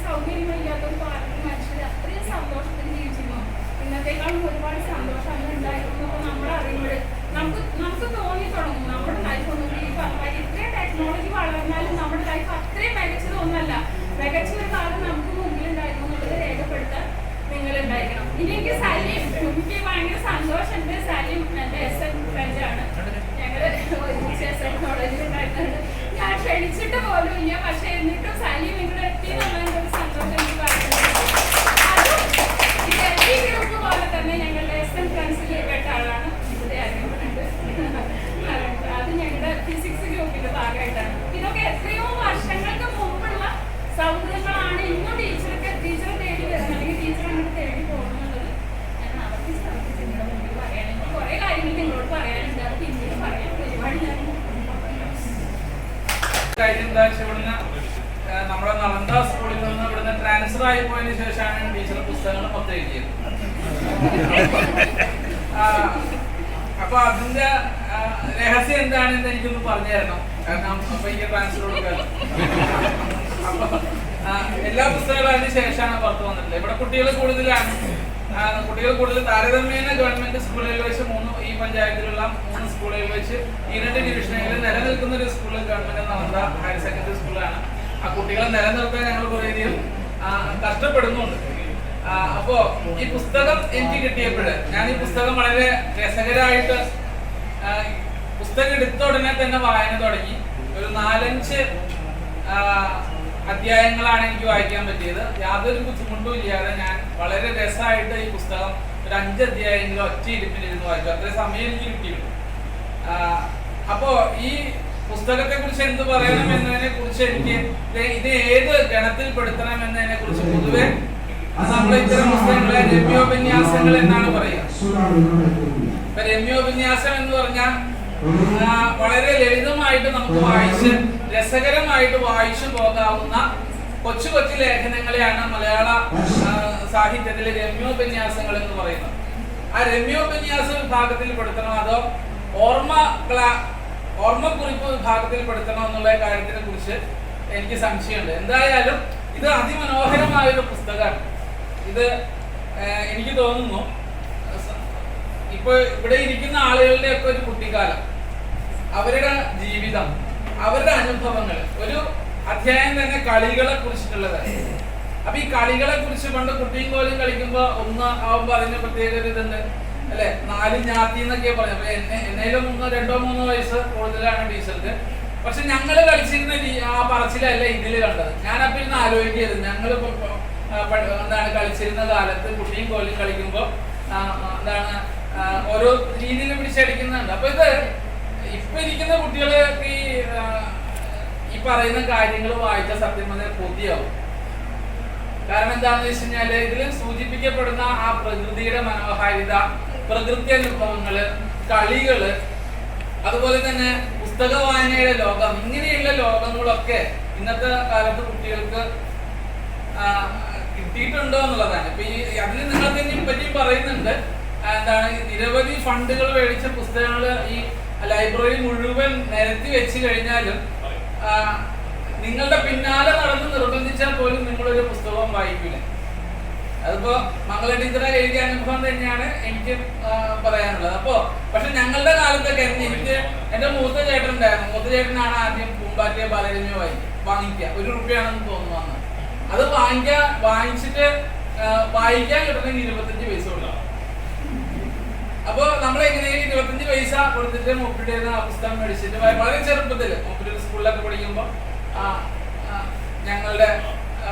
സൗകര്യമില്ലാത്ത ഒരു പാർട്ടി മനുഷ്യർ അത്രയും സന്തോഷത്തിൽ ജീവിച്ചിരുന്നു. ഇന്നത്തേക്കാളും ഒരുപാട് സന്തോഷം അന്ന് ഉണ്ടായിരുന്നു. നമ്മുടെ അറിവുകൾ നമുക്ക് തോന്നി തുടങ്ങും. നമ്മുടെ ലൈഫ് ഒന്നും ഈ പറഞ്ഞാൽ ഇത്രയും ടെക്നോളജി വളർന്നാലും നമ്മുടെ ലൈഫ് അത്രയും മികച്ചതൊന്നല്ല. മികച്ചൊരു കാലം നമുക്ക് മുമ്പിലുണ്ടായിരുന്നു എന്നുള്ളത് രേഖപ്പെടുത്താൻ നിങ്ങളുണ്ടായിരിക്കണം. ഇനി എനിക്ക് സലീം, എനിക്ക് ഭയങ്കര സന്തോഷമുണ്ട്. സലീം എൻ്റെ SN ഫ്രണ്ടാണ്. ഞങ്ങള് ഒരുമിച്ച് SN കോളേജിൽ ഉണ്ടായിരുന്നുണ്ട്. ഞാൻ ക്ഷണിച്ചിട്ട് പോലും ഇല്ല. പക്ഷെ എന്നിട്ടും സലീം ഇവിടെ എത്തി എന്നുള്ളതിൻ്റെ ഒരു സന്തോഷം എനിക്ക് പറയുന്നത്. അതും ഈ LP ഗ്രൂപ്പ് പോലെ തന്നെ ഞങ്ങളുടെ SN ഫ്രണ്ട്സിൽ പെട്ട ആളാണ്. ഇവിടെ അറിയപ്പെടുന്നുണ്ട്. അത് ഞങ്ങളുടെ ഫിസിക്സ് ഗ്രൂപ്പിന്റെ ഭാഗമായിട്ടാണ്. ഇതൊക്കെ എത്രയോ വർഷങ്ങൾക്ക് മുമ്പുള്ള സൗഹൃദങ്ങളാണ് ഇന്നും ടീച്ചറെ തേടി വരുന്നത്, അല്ലെങ്കിൽ ടീച്ചർ അങ്ങോട്ട് തേടി പോകുന്നുള്ളത് ഞാൻ അവർക്ക് നിങ്ങളുടെ മുമ്പിൽ പറയാൻ. എനിക്ക് കുറെ കാര്യങ്ങൾ അപ്പൊ അതിന്റെ രഹസ്യം എന്താണെന്ന് എനിക്കൊന്ന് പറഞ്ഞു തരണം. കാരണം അപ്പൊ എനിക്ക് ട്രാൻസ്ഫർ കൊടുക്കാമല്ലോ. അപ്പൊ എല്ലാ പുസ്തകങ്ങളും അതിന് ശേഷമാണ് പുറത്തു വന്നിട്ടുള്ളത്. ഇവിടെ കുട്ടികൾ കൂടുതലാണ്. കുട്ടികൾ കൂടുതൽ താരതമ്യേന ഗവൺമെന്റ് സ്കൂളുകളിൽ വെച്ച് ഈ പഞ്ചായത്തിലുള്ള 3 സ്കൂളുകളിൽ വെച്ച് ഈ 2 ഡിവിഷനുകളിൽ നിലനിൽക്കുന്ന ഒരു സ്കൂളിൽ ഗവൺമെന്റ് നന്ദ ഹയർ സെക്കൻഡറി സ്കൂളാണ്. ആ കുട്ടികളെ നിലനിർത്താൻ ഞങ്ങൾ കുറേയധികം കഷ്ടപ്പെടുന്നുണ്ട്. അപ്പോ ഈ പുസ്തകം എനിക്ക് കിട്ടിയപ്പോൾ ഞാൻ ഈ പുസ്തകം വളരെ രസകരമായിട്ട് പുസ്തകം എടുത്ത ഉടനെ തന്നെ വായന തുടങ്ങി. ഒരു 4-5 അധ്യായങ്ങളാണ് എനിക്ക് വായിക്കാൻ പറ്റിയത്. യാതൊരു ബുദ്ധിമുട്ടും ഇല്ലാതെ ഞാൻ വളരെ രസമായിട്ട് ഈ പുസ്തകം ഒരു 5 അധ്യായങ്ങളും ഒറ്റ ഇരിപ്പിലിരുന്ന് വായിച്ചു. അത്രയും സമയം എനിക്ക് കിട്ടിയിരുന്നു. അപ്പോ ഈ പുസ്തകത്തെ കുറിച്ച് എന്ത് പറയണം എന്നതിനെ കുറിച്ച് എനിക്ക് ഇത് ഏത് ഗണത്തിൽ പെടുത്തണം എന്നതിനെ കുറിച്ച് പൊതുവെ നമ്മൾ ഇത്തരം പുസ്തകങ്ങളെ രമ്യോപന്യാസങ്ങൾ എന്നാണ് പറയുക. ഇപ്പൊ രമ്യോപന്യാസം എന്ന് പറഞ്ഞാൽ വളരെ ലളിതമായിട്ട് നമുക്ക് വായിച്ച് രസകരമായിട്ട് വായിച്ചു പോകാവുന്ന കൊച്ചു കൊച്ചു ലേഖനങ്ങളെയാണ് മലയാള സാഹിത്യത്തിലെ രമ്യോപന്യാസങ്ങൾ എന്ന് പറയുന്നത്. ആ രമ്യോപന്യാസ വിഭാഗത്തിൽ പെടുത്തണോ അതോ ഓർമ്മക്കുറിപ്പ് വിഭാഗത്തിൽ പെടുത്തണോ എന്നുള്ള കാര്യത്തിനെ കുറിച്ച് എനിക്ക് സംശയമുണ്ട്. എന്തായാലും ഇത് അതിമനോഹരമായൊരു പുസ്തകമാണ്. ഇത് എനിക്ക് തോന്നുന്നു ഇപ്പൊ ഇവിടെ ഇരിക്കുന്ന ആളുകളുടെ ഒക്കെ ഒരു കുട്ടിക്കാലം, അവരുടെ ജീവിതം, അവരുടെ അനുഭവങ്ങൾ, ഒരു അധ്യായം തന്നെ കളികളെ കുറിച്ചിട്ടുള്ളതാണ്. അപ്പൊ ഈ കളികളെ കുറിച്ച് പണ്ട് കുട്ടിയും കോലും കളിക്കുമ്പോ 1 ആവുമ്പോ അതിന് പ്രത്യേക ഒരു ഇതുണ്ട് അല്ലെ. 4 ഞാത്തി എന്നൊക്കെ പറഞ്ഞു. അപ്പൊ എന്നേലും 1, 2, 3 വയസ്സ് കൂടുതലാണ് ടീച്ചർക്ക്. പക്ഷെ ഞങ്ങള് കളിച്ചിരുന്ന ആ പറച്ചിലല്ല ഇതില് കണ്ടത്. ഞാൻ അപ്പൊ ഇരുന്ന് ആലോചിക്കരുത്, ഞങ്ങള് എന്താണ് കളിച്ചിരുന്ന കാലത്ത് കുട്ടിയും കോലും കളിക്കുമ്പോ എന്താണ് ഓരോ രീതിയിൽ പിടിച്ചടിക്കുന്നുണ്ട്. അപ്പൊ ഇത് ഇപ്പൊ ഇരിക്കുന്ന കുട്ടികളൊക്കെ ഈ പറയുന്ന കാര്യങ്ങൾ വായിച്ച സത്യം പറഞ്ഞാൽ കൊതിയാവും. കാരണം എന്താണെന്ന് വെച്ച് കഴിഞ്ഞാല് ഇതിൽ സൂചിപ്പിക്കപ്പെടുന്ന ആ പ്രകൃതിയുടെ മനോഹാരിത, പ്രകൃതി അനുഭവങ്ങള്, കളികള്, അതുപോലെ തന്നെ പുസ്തക വായനയുടെ ലോകം, ഇങ്ങനെയുള്ള ലോകങ്ങളൊക്കെ ഇന്നത്തെ കാലത്ത് കുട്ടികൾക്ക് കിട്ടിയിട്ടുണ്ടോ എന്നുള്ളതാണ്. ഇപ്പൊ ഈ അതിന് നിങ്ങൾ തന്നെ പറ്റി പറയുന്നുണ്ട്. എന്താണ് നിരവധി ഫണ്ടുകൾ മേടിച്ച പുസ്തകങ്ങൾ ഈ ലൈബ്രറി മുഴുവൻ നിരത്തി വെച്ച് കഴിഞ്ഞാലും നിങ്ങളുടെ പിന്നാലെ നടന്ന് നിർബന്ധിച്ചാൽ പോലും നിങ്ങളൊരു പുസ്തകവും വായിക്കില്ല. അതിപ്പോ മംഗള ടീച്ചറെ എഴുതിയ അനുഭവം തന്നെയാണ് എനിക്ക് പറയാനുള്ളത്. അപ്പോ പക്ഷെ ഞങ്ങളുടെ കാലത്തൊക്കെ എനിക്ക് എന്റെ മൂത്ത ചേട്ടൻ ഉണ്ടായിരുന്നു. മൂത്ത ചേട്ടനാണ് ആദ്യം പൂമ്പാറ്റ ബാലരമ്യ വാങ്ങിക്കുക. 1 രൂപയാണെന്ന് തോന്നുന്നു അന്ന്. അത് വാങ്ങിച്ചിട്ട് വായിക്കാൻ കിട്ടണമെങ്കിൽ 25 പൈസ കൊടുക്കണം. അപ്പൊ നമ്മളെങ്ങനെയും 25 പൈസ കൊടുത്തിട്ട് മൂപ്പിട്ട് ആ പുസ്തകം മേടിച്ചിട്ട് വളരെ ചെറുപ്പത്തില് മൂപ്പിട്ട് സ്കൂളിലൊക്കെ പഠിക്കുമ്പോ ഞങ്ങളുടെ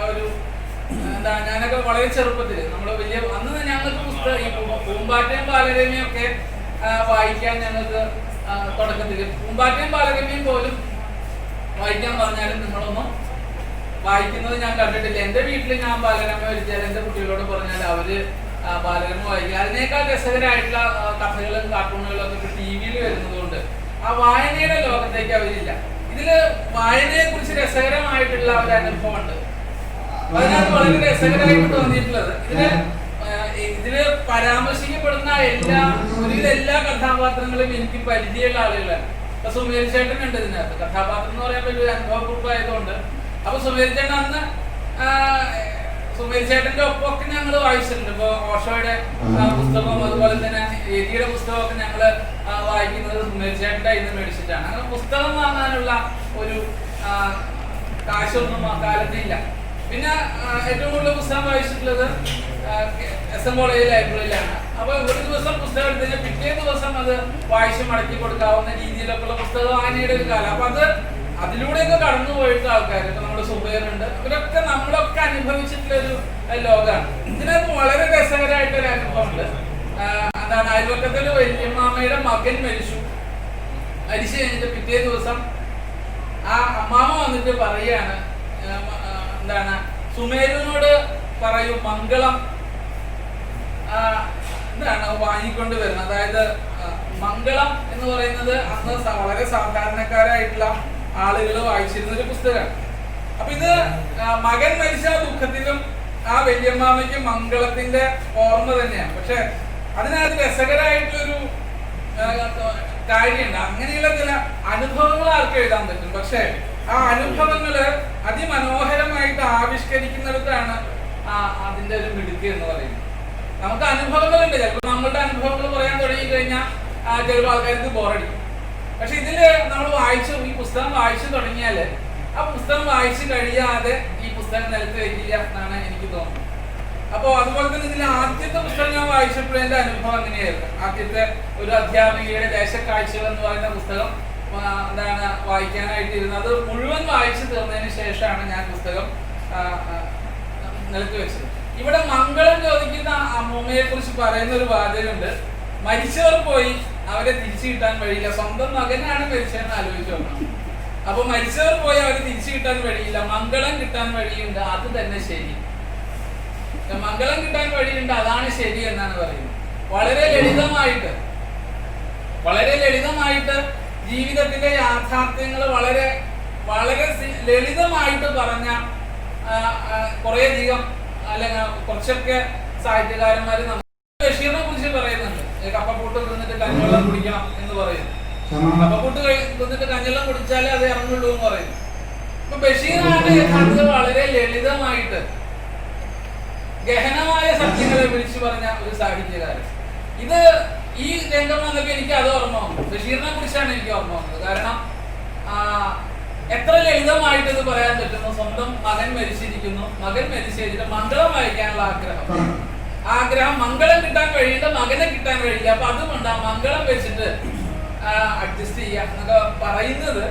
ഒരു ഞാനൊക്കെ വളരെ ചെറുപ്പത്തില് നമ്മള് വലിയ അന്ന് ഞങ്ങൾക്ക് പുസ്തകം ഈ പൂമ്പാറ്റയും ബാലരമ്യം ഒക്കെ വായിക്കാൻ ഞങ്ങൾക്ക് തുടക്കത്തില് പൂമ്പാറ്റയും ബാലരമ്യം പോലും വായിക്കാൻ പറഞ്ഞാലും നിങ്ങളൊന്നും വായിക്കുന്നത് ഞാൻ കണ്ടിട്ടില്ല. എന്റെ വീട്ടിൽ ഞാൻ ബാലരമ്യം വായിച്ചാൽ എന്റെ കുട്ടികളോട് പറഞ്ഞാൽ അവര് ബാലരമ വായിക്കുക. അതിനേക്കാൾ രസകരമായിട്ടുള്ള കഥകളും കാർട്ടൂണുകളും ഒക്കെ TV-യിൽ വരുന്നതുകൊണ്ട് ആ വായനയുടെ ലോകത്തേക്ക് അവരില്ല. ഇതില് വായനയെ കുറിച്ച് രസകരമായിട്ടുള്ള ഒരു അനുഭവം ഉണ്ട്. അതിനകത്ത് വളരെ രസകരമായിട്ട് തോന്നിയിട്ടുള്ളത് ഇതില് പരാമർശിക്കപ്പെടുന്ന എല്ലാ കഥാപാത്രങ്ങളും എനിക്ക് പരിചയമുള്ള ആളുകളാണ്. ഇപ്പൊ സുമേൽ ചേട്ടൻ ഉണ്ട് ഇതിനകത്ത്. കഥാപാത്രം എന്ന് പറയാൻ വലിയൊരു അനുഭവക്കുറിപ്പ് ആയതുകൊണ്ട് അപ്പൊ സുമേൽ ചേട്ടൻ അന്ന് സുമേൽ ചേട്ടന്റെ ഒപ്പമൊക്കെ ഞങ്ങൾ വായിച്ചിട്ടുണ്ട്. ഇപ്പൊ ഓഷോയുടെ പുസ്തകവും അതുപോലെ തന്നെ എതിയുടെ പുസ്തകമൊക്കെ ഞങ്ങള് വായിക്കുന്നത് സുമേൽ ചേട്ടന്റെ ഇന്ന് മേടിച്ചിട്ടാണ്. അങ്ങനെ പുസ്തകം വാങ്ങാനുള്ള ഒരു കാശൊന്നും ആ കാലത്തില്ല. പിന്നെ ഏറ്റവും കൂടുതൽ പുസ്തകം വായിച്ചിട്ടുള്ളത് SM കോളേജ് ലൈബ്രറിയിലാണ്. അപ്പൊ ഒരു ദിവസം പുസ്തകം എടുത്തു കഴിഞ്ഞാൽ പിറ്റേ ദിവസം അത് വായിച്ച് മടക്കി കൊടുക്കാവുന്ന രീതിയിലൊക്കെയുള്ള പുസ്തക വായനയുടെ ഒരു കാലം. അപ്പൊ അതിലൂടെയൊക്കെ കടന്നു പോയിട്ട് ആൾക്കാർ, ഇപ്പൊ നമ്മുടെ സുബൈറുണ്ട്, ഇവരൊക്കെ നമ്മളൊക്കെ അനുഭവിച്ചിട്ടുള്ള ഒരു ലോകമാണ്. ഇതിനകത്ത് വളരെ രസകരമായിട്ടൊരു അനുഭവം ഉണ്ട്. എന്താണ് അയൽവക്കത്തില് വല്യമ്മാമ്മയുടെ മകൻ മരിച്ചു കഴിഞ്ഞിട്ട് പിറ്റേ ദിവസം ആ അമ്മാമ്മ വന്നിട്ട് പറയാണ്, എന്താണ് സുമേരുവിനോട് പറയൂ മംഗളം എന്താണ് വാങ്ങിക്കൊണ്ട് വരുന്നത്. അതായത് മംഗളം എന്ന് പറയുന്നത് അന്ന് വളരെ സാധാരണക്കാരായിട്ടുള്ള ആളുകൾ വായിച്ചിരുന്ന ഒരു പുസ്തകമാണ്. അപ്പൊ ഇത് മകൻ മരിച്ച ദുഃഖത്തിലും ആ വല്യമ്മാമയ്ക്ക് മംഗളത്തിന്റെ ഓർമ്മ തന്നെയാണ്. പക്ഷെ അതിനകത്ത് രസകരമായിട്ടൊരു കാര്യമുണ്ട്. അങ്ങനെയുള്ള ചില അനുഭവങ്ങൾ ആർക്കും എഴുതാൻ പറ്റും. പക്ഷെ ആ അനുഭവങ്ങള് അതിമനോഹരമായിട്ട് ആവിഷ്കരിക്കുന്നിടത്താണ് അതിന്റെ ഒരു മിടുക്ക് എന്ന് പറയുന്നത്. നമുക്ക് അനുഭവങ്ങളുണ്ട്. ചിലപ്പോൾ നമ്മളുടെ അനുഭവങ്ങൾ പറയാൻ തുടങ്ങി കഴിഞ്ഞാൽ ചിലപ്പോൾ ആൾക്കാർക്ക് ബോറടിക്കും. പക്ഷെ ഇതില് നമ്മൾ ഈ പുസ്തകം വായിച്ചു തുടങ്ങിയാല് ആ പുസ്തകം വായിച്ചു കഴിയാതെ ഈ പുസ്തകം നിലത്ത് വയ്ക്കില്ല എന്നാണ് എനിക്ക് തോന്നുന്നത്. അപ്പോ അതുപോലെ തന്നെ ഇതിൽ ആദ്യത്തെ പുസ്തകം ഞാൻ വായിച്ചപ്പോഴും എന്റെ അനുഭവം അങ്ങനെയായിരുന്നു. ആദ്യത്തെ ഒരു അധ്യാപികയുടെ ദേശക്കാഴ്ചകൾ എന്ന് പറയുന്ന പുസ്തകം എന്താണ് വായിക്കാനായിട്ട് ഇരുന്നത്. അത് മുഴുവൻ വായിച്ചു തീർന്നതിന് ശേഷമാണ് ഞാൻ പുസ്തകം നിലത്ത് വെച്ചത്. ഇവിടെ മംഗളം ചോദിക്കുന്ന അമ്മൂമ്മയെ കുറിച്ച് പറയുന്ന ഒരു വാചകമുണ്ട്. മരിച്ചവർ പോയി അവരെ തിരിച്ചു കിട്ടാൻ വഴിയില്ല. സ്വന്തം മകനാണ് മരിച്ചതെന്ന് ആലോചിച്ചു നോക്കണം. അപ്പൊ മരിച്ചവർ പോയി അവരെ തിരിച്ചു കിട്ടാൻ വഴിയില്ല, മംഗളം കിട്ടാൻ വഴിയുണ്ട്, അത് തന്നെ ശരി. മംഗളം കിട്ടാൻ വഴിയുണ്ട്, അതാണ് ശരി എന്നാണ് പറയുന്നത്. വളരെ ലളിതമായിട്ട് ജീവിതത്തിന്റെ യാഥാർത്ഥ്യങ്ങൾ വളരെ വളരെ ലളിതമായിട്ട് പറഞ്ഞ കുറേയധികം അല്ലെങ്കിൽ കുറച്ചൊക്കെ സാഹിത്യകാരന്മാര് ബഷീറിനെ കുറിച്ച് പറയുന്നുണ്ട്. കപ്പപ്പൂട്ട് തിന്നിട്ട് കഞ്ഞിവെള്ളം കുടിക്കണം എന്ന് പറയുന്നു. കപ്പപ്പൂട്ട് തിന്നിട്ട് കഞ്ഞിവെള്ളം കുടിച്ചാലേ അത് ഇറങ്ങുള്ളൂ എന്ന് പറയുന്നു. അപ്പൊ ബഷീറാണ് യഥാർത്ഥത്തിൽ വളരെ ലളിതമായിട്ട് ഗഹനമായ സത്യങ്ങളെ വിളിച്ചു പറഞ്ഞ ഒരു സാഹിത്യകാരൻ. ഇത് ഈ രംഗം വന്നപ്പോ എനിക്ക് അത് ഓർമ്മ വന്നു. ബഷീറിനെ കുറിച്ചാണ് എനിക്ക് ഓർമ്മ വന്നത്. കാരണം എത്ര ലളിതമായിട്ട് ഇത് പറയാൻ പറ്റുന്നു. സ്വന്തം മകൻ മരിച്ചിരിക്കുന്നു, മകൻ മരിച്ചു കഴിഞ്ഞിട്ട് മംഗളം വായിക്കാനുള്ള ആഗ്രഹം മംഗളം കിട്ടാൻ കഴിയില്ല, മകനെ കിട്ടാൻ കഴിയില്ല. അപ്പൊ അതുകൊണ്ട് ആ മംഗളം വെച്ചിട്ട് അഡ്ജസ്റ്റ് ചെയ്യാം എന്നൊക്കെ പറയുന്നത്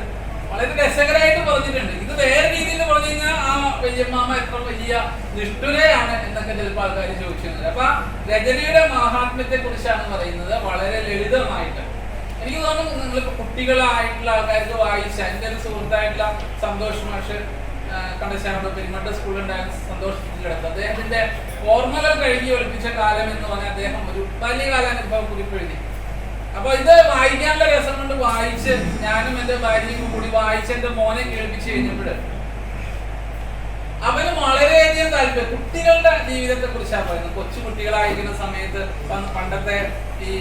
വളരെ രസകരമായിട്ട് പറഞ്ഞിട്ടുണ്ട്. ഇത് വേറെ രീതിയിൽ പറഞ്ഞു കഴിഞ്ഞാൽ ആ വല്യമ്മാമ എത്ര വലിയ നിഷ്ഠുരയാണ് എന്നൊക്കെ ചിലപ്പോൾ ആൾക്കാർ ചോദിച്ചിരുന്നത്. അപ്പൊ രചനയുടെ മഹാത്മ്യത്തെ കുറിച്ചാണ് പറയുന്നത് വളരെ ലളിതമായിട്ട്. എനിക്ക് തോന്നുന്നു നിങ്ങളിപ്പോ കുട്ടികളായിട്ടുള്ള ആൾക്കാർക്ക് വായിച്ച എന്റെ ഒരു സുഹൃത്തായിട്ടുള്ള സന്തോഷ് മാഷ് കണ്ടശാല പെരുമട്ട സ്കൂളുണ്ടായിരുന്ന സന്തോഷത്തിലെടുത്ത് അദ്ദേഹത്തിന്റെ ഓർമ്മകൾ കഴുകി ഒളിപ്പിച്ച കാലം എന്ന് പറഞ്ഞാൽ അദ്ദേഹം ഒരു ബാല്യകാലാനുഭവം കുറിപ്പ് എഴുതി. അപ്പൊ ഇത് വായിക്കാനുള്ള രസം കൊണ്ട് വായിച്ച് ഞാനും എന്റെ ഭാര്യയും കൂടി വായിച്ച് എന്റെ മോനെ കേൾപ്പിച്ചു കഴിഞ്ഞപ്പോൾ അവന് വളരെയധികം താല്പര്യം കുട്ടികളുടെ ജീവിതത്തെ കുറിച്ചാണ് പറയുന്നത്. കൊച്ചു കുട്ടികളായിരിക്കുന്ന സമയത്ത് പണ്ടത്തെ ഈ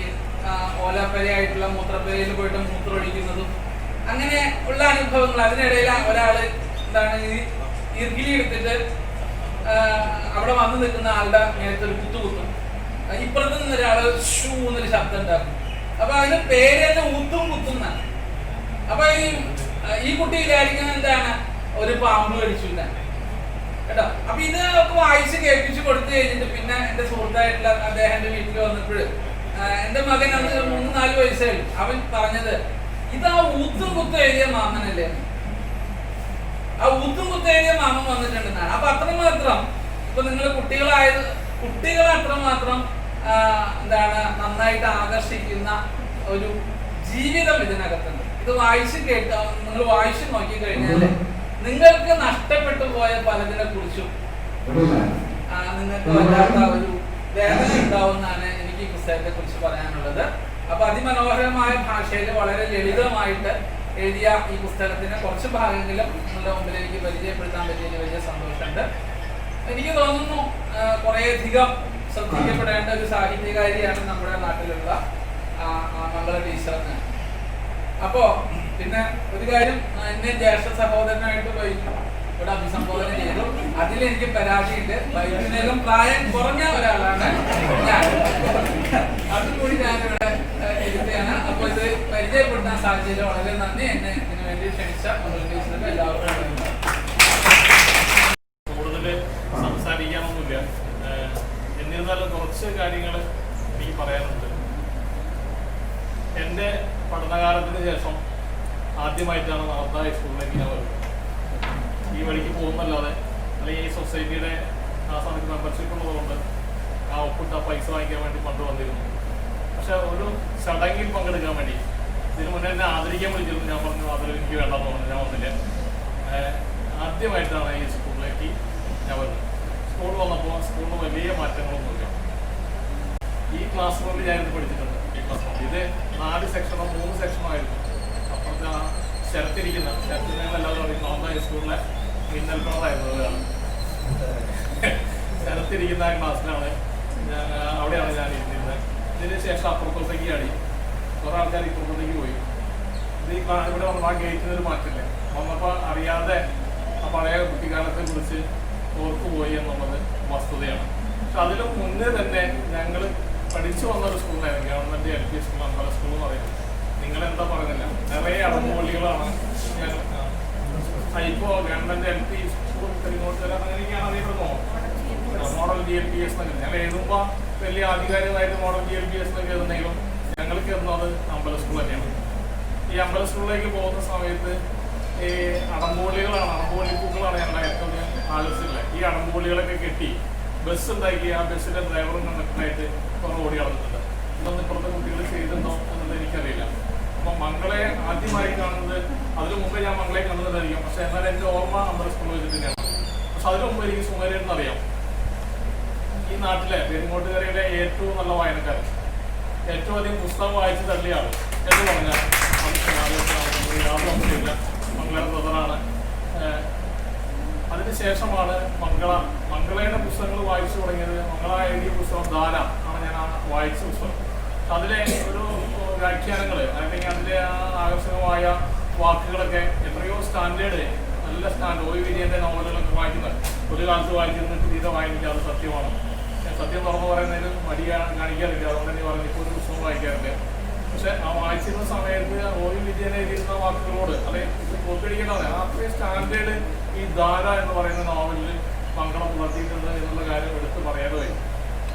ഓലപ്പരയായിട്ടുള്ള മൂത്രപ്പരയിൽ പോയിട്ട് മൂത്രമൊഴിക്കുന്നതും അങ്ങനെ ഉള്ള അനുഭവങ്ങൾ. അതിനിടയിൽ ഒരാള് എന്താണ് ഇർഗിലി എടുത്തിട്ട് അവിടെ വന്നു നിൽക്കുന്ന ആളുടെ മേലത്തൊരു കുത്തുകുത്തും, ഇപ്പുറത്ത് നിന്ന് ഒരാള് ഷൂ എന്നൊരു ശബ്ദം ഉണ്ടാക്കും. അപ്പൊ അതിന് പേര് തന്നെ ഊത്തും കുത്തുന്നാണ്. അപ്പൊ ഈ കുട്ടി വിചാരിക്കുന്നത് എന്താണ്, ഒരു പാമ്പ് കടിച്ചു കേട്ടോ. അപ്പൊ ഇതൊക്കെ വായിച്ച് കേൾപ്പിച്ചു കൊടുത്തു കഴിഞ്ഞിട്ട് പിന്നെ എന്റെ സുഹൃത്തായിട്ടുള്ള അദ്ദേഹത്തിന്റെ വീട്ടിൽ വന്നപ്പോൾ എന്റെ മകൻ അന്ന് 3-4 വയസ്സായി. അവൻ പറഞ്ഞത് ഇതാ ഊത്തും കുത്തും എഴുതിയ മാമനല്ലേ, ആ ഊത്തും കുത്തും എഴുതിയ മാമൻ വന്നിട്ടുണ്ടെന്നാണ്. അപ്പൊ അത്രമാത്രം ഇപ്പൊ നിങ്ങൾ കുട്ടികളെ അത്രമാത്രം എന്താണ് നന്നായിട്ട് ആകർഷിക്കുന്ന ഒരു ജീവിതം ഇതിനകത്തുണ്ട്. ഇത് വായിച്ച് നിങ്ങൾ വായിച്ചു നോക്കി കഴിഞ്ഞാല് നിങ്ങൾക്ക് നഷ്ടപ്പെട്ടു പോയ പലതിനെ കുറിച്ചും നിങ്ങൾക്ക് വല്ലാത്ത ഒരു വേദന ഉണ്ടാവുമെന്നാണ് എനിക്ക് ഈ പുസ്തകത്തെ കുറിച്ച് പറയാനുള്ളത്. അപ്പൊ അതിമനോഹരമായ ഭാഷയിൽ വളരെ ലളിതമായിട്ട് എഴുതിയ ഈ പുസ്തകത്തിന് കുറച്ച് ഭാഗങ്ങളും നിങ്ങളുടെ മുമ്പിൽ എനിക്ക് പരിചയപ്പെടുത്താൻ പറ്റിയതിൽ വലിയ സന്തോഷമുണ്ട്. എനിക്ക് തോന്നുന്നു കുറേയധികം ശ്രദ്ധിക്കപ്പെടേണ്ട ഒരു സാഹിത്യകാരിയാണ് നമ്മുടെ നാട്ടിലുള്ള മംഗള ടീച്ചർ. അപ്പോ പിന്നെ ഒരു കാര്യം, എന്നെ ജ്യേഷ്ഠ സഹോദരനായിട്ട് ഇവിടെ അഭിസംബോധന ചെയ്തു. അതിലെനിക്ക് പരാതിയുണ്ട്. വൈദ്യുതിയിലും പ്രായം കുറഞ്ഞ ഒരാളാണ് ഞാൻ, അതുകൂടി ഞാനിവിടെ എഴുതുകയാണ്. അപ്പൊ ഇത് പരിചയപ്പെടുത്താൻ സാഹചര്യം വളരെ നന്ദി. എന്നെ ഇതിനു വേണ്ടി ക്ഷണിച്ച മംഗള ടീച്ചർക്ക് എല്ലാവർക്കും കൂടുതൽ സംസാരിക്കാനൊന്നുമില്ല. എന്നിരുന്നാലും കുറച്ച് കാര്യങ്ങൾ എനിക്ക് പറയാനുണ്ട്. എൻ്റെ പഠനകാലത്തിന് ശേഷം ആദ്യമായിട്ടാണ് നാർദ സ്കൂളിലേക്ക് ഞാൻ വരുന്നത്. ഈ വഴിക്ക് പോകുന്നല്ലാതെ അല്ലെങ്കിൽ ഈ സൊസൈറ്റിയുടെ ആ സമയത്ത് മെമ്പർഷിപ്പ് ഉള്ളതുകൊണ്ട് ആ ഒപ്പിട്ട പൈസ വാങ്ങിക്കാൻ വേണ്ടി പണ്ട് വന്നിരുന്നു. പക്ഷെ ഒരു ചടങ്ങിൽ പങ്കെടുക്കാൻ വേണ്ടി ഇതിന് മുന്നേ എന്നെ ആദരിക്കാൻ വിളിച്ചിരുന്നു. ഞാൻ പറഞ്ഞു അതിൽ എനിക്ക് വേണ്ടെന്ന് പറഞ്ഞു, ഞാൻ വന്നില്ല. ആദ്യമായിട്ടാണ് ഈ സ്കൂളിലേക്ക് ഞാൻ വരുന്നത്. സ്കൂളിൽ വന്നപ്പോൾ സ്കൂളിന് വലിയ മാറ്റങ്ങളൊന്നുമില്ല. ഈ ക്ലാസ് റൂമിൽ ഞാനിത് പഠിച്ചിട്ടുണ്ട്. ഈ ക്ലാസ് റൂം ഇത് 4 സെക്ഷനോ 3 സെക്ഷനോ ആയിരുന്നു. അപ്പുറത്തെ ആ ശരത്തിരിക്കുന്ന എല്ലാവരും അറിയുന്ന നാർദ സ്കൂളിലെ മിന്നൽ കളറായിരുന്നതാണ്. ശരത്തിരിക്കുന്ന ആ ക്ലാസ്സിലാണ് അവിടെയാണ് ഞാൻ ഇരുന്നിരുന്നത്. ഇതിന് ശേഷം അപ്പുറത്തോട്ടേക്ക് ചാടി, കുറെ ആൾക്കാർ ഇപ്പുറത്തോട്ടേക്ക് പോയി. ഇത് ഇവിടെ വന്ന ആ ഗേറ്റിനൊരു മാറ്റില്ല. വന്നപ്പോൾ അറിയാതെ ആ പഴയ കുട്ടിക്കാലത്തെ കുറിച്ച് ഓർത്തുപോയി എന്നുള്ളത് വസ്തുതയാണ്. പക്ഷെ അതിലും മുന്നേ തന്നെ ഞങ്ങൾ പഠിച്ചു വന്നൊരു സ്കൂളായിരുന്നു, ഗവൺമെന്റ് LP സ്കൂൾ, അമ്പല സ്കൂൾ എന്ന് പറയുന്നത്. നിങ്ങളെന്താ പറയുന്നില്ല, നിറയെ അടങ്ങുപള്ളികളാണ്. ഞാൻ ഇപ്പോൾ ഗവൺമെന്റ് LP സ്കൂൾ അങ്ങനെയൊക്കെയാണ് അറിയപ്പെടുന്നോ, മോഡൽ GLPS എന്നൊക്കെ. ഞാൻ എഴുതുമ്പോൾ വലിയ ആധികാരികമായിട്ട് മോഡൽ GLPS എന്നൊക്കെ എഴുതുന്നെങ്കിലും ഞങ്ങൾക്ക് എന്നത് അമ്പല സ്കൂൾ തന്നെയാണ്. ഈ അമ്പല സ്കൂളിലേക്ക് പോകുന്ന സമയത്ത് ഈ അടമ്പുപള്ളികളാണ്, അടമ്പുപള്ളിപ്പൂക്കളാണ് ഞങ്ങളുടെ ഏറ്റവും ആലോചിച്ചിട്ടുള്ളത്. ഈ അടമ്പുപള്ളികളൊക്കെ കെട്ടി ബസ് ഉണ്ടാക്കി ആ ബസ്സിന്റെ ഡ്രൈവറും കണ്ടക്ടറായിട്ട് കുറെ ഓടി കളഞ്ഞിട്ടുണ്ട്. ഇതൊന്നും ഇപ്പുറത്തെ കുട്ടികൾ ചെയ്തിട്ടുണ്ടോ എന്നുള്ളത് എനിക്കറിയില്ല. അപ്പം മംഗളെ ആദ്യമായി കാണുന്നത്, അതിനു മുമ്പേ ഞാൻ മംഗളെ കണ്ടതായിരിക്കും, പക്ഷെ എന്നാൽ എൻ്റെ ഓർമ്മ അമ്പല സ്കൂളിൽ വെച്ചിട്ട് തന്നെയാണ്. പക്ഷെ അതിനു മുമ്പ് എനിക്ക് സുമേരേന്ന് അറിയാം. ഈ നാട്ടിലെ പെരുങ്ങോട്ടുകരയിലെ ഏറ്റവും നല്ല വായനക്കാരൻ, ഏറ്റവും അധികം പുസ്തകം വായിച്ച് തള്ളിയ ആൾ എന്ന് പറഞ്ഞാൽ യാതൊന്നുമില്ല, മംഗള ബ്രദറാണ്. അതിനുശേഷമാണ് മംഗളയുടെ പുസ്തകങ്ങൾ വായിച്ചു തുടങ്ങിയത്. മംഗള എഴുതിയ പുസ്തകം ധാര ആണ് ഞാൻ വായിച്ച പുസ്തകം. അതിലെ ഒരു വ്യാഖ്യാനങ്ങൾ അല്ലെങ്കിൽ അതിലെ ആകർഷകമായ വാക്കുകളൊക്കെ എത്രയോ സ്റ്റാൻഡേർഡ്, നല്ല സ്റ്റാൻഡേർഡ്. OV വിജയന്റെ നോവലുകളൊക്കെ വായിക്കുന്നത് ഒരു കാലത്ത് വായിച്ചിരുന്നിട്ട് തീരെ വായിക്കുക, അത് സത്യമാണ്. സത്യം തുറന്നു പറയുന്നതിന് മടി കാണിക്കാറില്ല, അതുകൊണ്ട് തന്നെ പറഞ്ഞു ഇപ്പോൾ ഒരു പുസ്തകം വായിക്കാറില്ല. പക്ഷെ ആ വായിച്ചിരുന്ന സമയത്ത് OV വിജയൻ എഴുതിയിരുന്ന വാക്കുകളോട് അല്ലെങ്കിൽ കോപ്പിയടിക്കേണ്ടതാണ്. അത്രയും സ്റ്റാൻഡേർഡ് ഈ ധാര എന്ന് പറയുന്ന നോവലിൽ മംഗളം പുലർത്തിയിട്ടുണ്ട് എന്നുള്ള കാര്യം എടുത്ത് പറയാതെ വരും.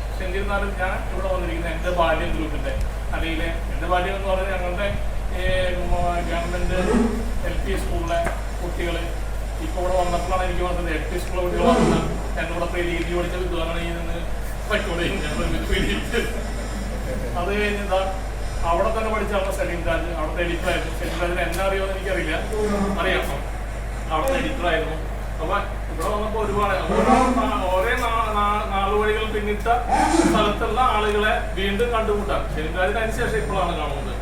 പക്ഷെ എന്നിരുന്നാലും ഞാൻ ഇവിടെ വന്നിരിക്കുന്ന എൻ്റെ ബാല്യം ഗ്രൂപ്പിൻ്റെ, അല്ലെങ്കിൽ എൻ്റെ ബാല്യം എന്ന് പറഞ്ഞാൽ ഞങ്ങളുടെ ഗവൺമെൻറ് LP സ്കൂളിലെ കുട്ടികൾ ഇപ്പോൾ ഇവിടെ വന്നപ്പോഴാണ് എനിക്ക് വന്നത്. LP സ്കൂളിലെ കുട്ടികൾ വന്നാൽ എന്നോട് രീതി പഠിച്ച വിദ്വാനാണ് ഈ നിന്ന് പറ്റൂടെ അത് കഴിഞ്ഞാൽ അവിടെ തന്നെ പഠിച്ചാണ് സലീം രാജ്, അവിടുത്തെ എഡിറ്ററായിരുന്നു. സലീം രാജിന് എന്നെ അറിയുമെന്ന് എനിക്കറിയില്ല, അറിയാം, അവിടുത്തെ എഡിറ്ററായിരുന്നു. അപ്പൊ ഇവിടെ വന്നപ്പോ ഒരുപാട് ഓരോ നാളുവഴികൾ പിന്നിട്ട സ്ഥലത്തുള്ള ആളുകളെ വീണ്ടും കണ്ടുമുട്ടാം. സലീം രാജിന് അതിനുശേഷം ഇപ്പോഴാണ് കാണുന്നത്.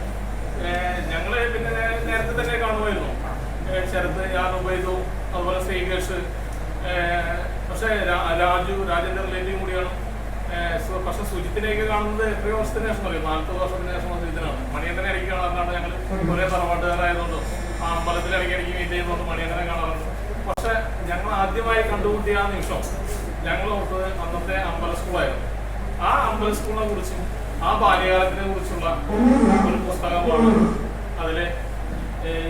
ഞങ്ങള് പിന്നെ നേരത്തെ തന്നെ കാണുമായിരുന്നു, ശരത്ത്, ഞാൻ ഉപയോഗിച്ചു, അതുപോലെ ശ്രീകേഷ്. പക്ഷെ രാജന്റെ റിലേറ്റീവ് കൂടിയാണ്. പക്ഷെ സുജിത്തിനെയൊക്കെ കാണുന്നത് എത്രയോ വർഷത്തിന് ശേഷം അറിയാം, 40 വർഷത്തിന് ശേഷം സുജിത്തിനാണ്. മണിയണ്ണനെ ഇടയ്ക്ക് കാണാറുണ്ട്. ഞങ്ങൾ ഒരേ തറവാട്ടുകാരായതുകൊണ്ട് ആ അമ്പലത്തിൽ ഇടയ്ക്കിടയ്ക്ക് മീറ്റ് ചെയ്യുന്നതുകൊണ്ട് മണിയണ്ണനെ കാണാറുണ്ട്. പക്ഷെ ഞങ്ങൾ ആദ്യമായി കണ്ടുമുട്ടിയ ആ നിമിഷം ഞങ്ങൾ ഓർത്തത് അന്നത്തെ അമ്പല സ്കൂളായിരുന്നു. ആ അമ്പല സ്കൂളിനെ കുറിച്ചും ആ ബാല്യകാലത്തിനെ കുറിച്ചുള്ള ഒരു പുസ്തകമാണ്. അതിലെ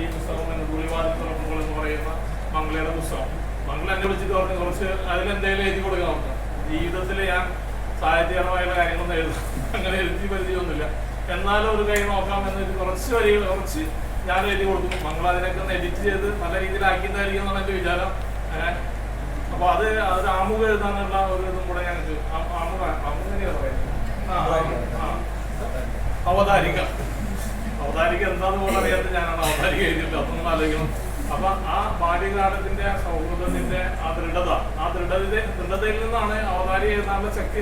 ഈ പുസ്തകം ഗുളിവാദ തുറപ്പുകൾ എന്ന് പറയുന്ന മംഗളയുടെ പുസ്തകം. മംഗള എന്നെ വിളിച്ചിട്ട് പറഞ്ഞു കുറച്ച് അതിലെന്തെങ്കിലും എഴുതി കൊടുക്കാൻ. ജീവിതത്തിൽ ഞാൻ സാഹിത്യപരമായുള്ള കാര്യങ്ങളൊന്നും അങ്ങനെ എഴുതി പരിചയമൊന്നുമില്ല, എന്നാലും ഒരു കൈ നോക്കാം എന്ന് കുറച്ച് വരികൾ കുറച്ച് ഞാൻ എഴുതി കൊടുക്കും. മംഗള അതിനൊക്കെ ഒന്ന് എഡിറ്റ് ചെയ്ത് നല്ല രീതിയിലാക്കിയതായിരിക്കും എന്നാണ് എൻ്റെ വിചാരം. അപ്പോൾ അത് ആമുഖം എഴുതാനുള്ള ഒരു ഇതും കൂടെ ഞങ്ങൾക്ക് ആമുഖനെയാണ് പറയുന്നത്. അവതാരിക എന്താന്ന് പോലും അറിയാത്ത ഞാനാണ് അവതാരിക എഴുതിയിട്ട്. അതൊന്നും ആലോചിക്കണം. അപ്പൊ ആ ബാല്യകാലത്തിന്റെ സൗഹൃദത്തിന്റെ ആ ദൃഢതയിൽ നിന്നാണ് അവതാരി എഴുതാനുള്ള ശക്തി.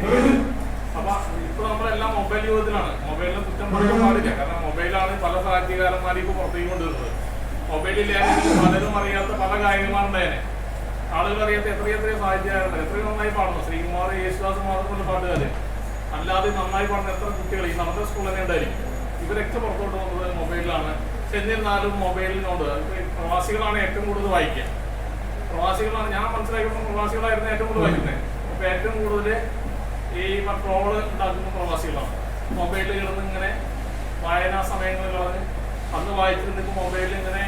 അപ്പൊ ഇപ്പൊ നമ്മളെല്ലാം മൊബൈൽ യുഗത്തിലാണ്. മൊബൈലിനെ കുറ്റം പറയാൻ പാടില്ല, കാരണം മൊബൈലാണ് പല സാഹിത്യകാരന്മാരും ഇപ്പൊ പുറത്തേക്ക് കൊണ്ടുവരുന്നത്. മൊബൈലിലാണെങ്കിൽ പലരും അറിയാത്ത പല കാര്യങ്ങളുണ്ടായേനെ. ആളുകൾ അറിയാത്ത എത്രയെത്രയോ സാഹിത്യകാരുണ്ട്, എത്രയോ നന്നായി പാടുന്നു. ശ്രീകുമാർ, യേശുദാസ് മാത്രമല്ല പാട്ടുകാര്, അല്ലാതെ നന്നായി പാടുന്ന എത്ര കുട്ടികൾ ഈ നമ്മുടെ സ്കൂളിൽ തന്നെ ഉണ്ടായിരിക്കും. ഇവരൊക്കെ പുറത്തോട്ട് വന്നത് മൊബൈലിലാണ്. എന്നിരുന്നാലും മൊബൈലിനോട് പ്രവാസികളാണ് ഏറ്റവും കൂടുതൽ വായിക്കുക. പ്രവാസികളാണ് ഞാൻ മനസ്സിലാക്കിയപ്പോൾ പ്രവാസികളായിരുന്നു ഏറ്റവും കൂടുതൽ വായിക്കുന്നത്. അപ്പൊ ഏറ്റവും കൂടുതൽ ഈ ട്രോള് ഉണ്ടാക്കുന്ന പ്രവാസികളാണ്. മൊബൈലിൽ കിടന്ന് ഇങ്ങനെ വായനാ സമയങ്ങളിൽ പറഞ്ഞ് അന്ന് വായിച്ചിരുന്നിപ്പോൾ മൊബൈലിൽ ഇങ്ങനെ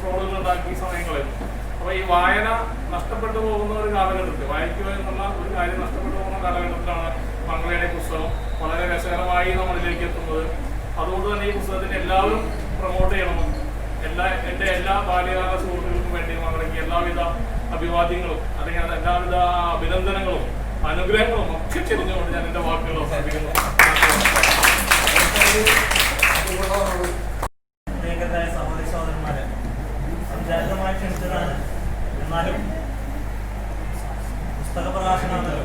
ട്രോളുകൾ ഉണ്ടാക്കി സമയങ്ങളായിരുന്നു. അപ്പൊ ഈ വായന നഷ്ടപ്പെട്ടു പോകുന്ന ഒരു കാലഘട്ടത്തിൽ, വായിക്കുക എന്നുള്ള ഒരു കാര്യം നഷ്ടപ്പെട്ടു പോകുന്ന കാലഘട്ടത്തിലാണ് മംഗളയുടെ പുസ്തകം വളരെ രസകരമായി നമ്മളിലേക്ക് എത്തുന്നത്. അതുകൊണ്ട് തന്നെ ഈ പുസ്തകത്തിന് എല്ലാവരും പ്രൊമോട്ട് ചെയ്യണം. എൻ്റെ എല്ലാ ബാല്യകാല സുഹൃത്തുക്കൾക്കും വേണ്ടി മംഗളയ്ക്ക് എല്ലാവിധ അഭിവാദ്യങ്ങളും അല്ലെങ്കിൽ എല്ലാവിധ അഭിനന്ദനങ്ങളും അനുഗ്രഹങ്ങളും ഒക്കെ ചെറിഞ്ഞുകൊണ്ട് ഞാൻ എൻ്റെ വാക്കുകൾ അവസാനിപ്പിക്കുന്നു. സഹോദരി സഹോദരന്മാരെ, സംജാതമായി ക്ഷണിച്ചതാണ്. എന്നാലും പുസ്തക പ്രകാശനമാണല്ലോ.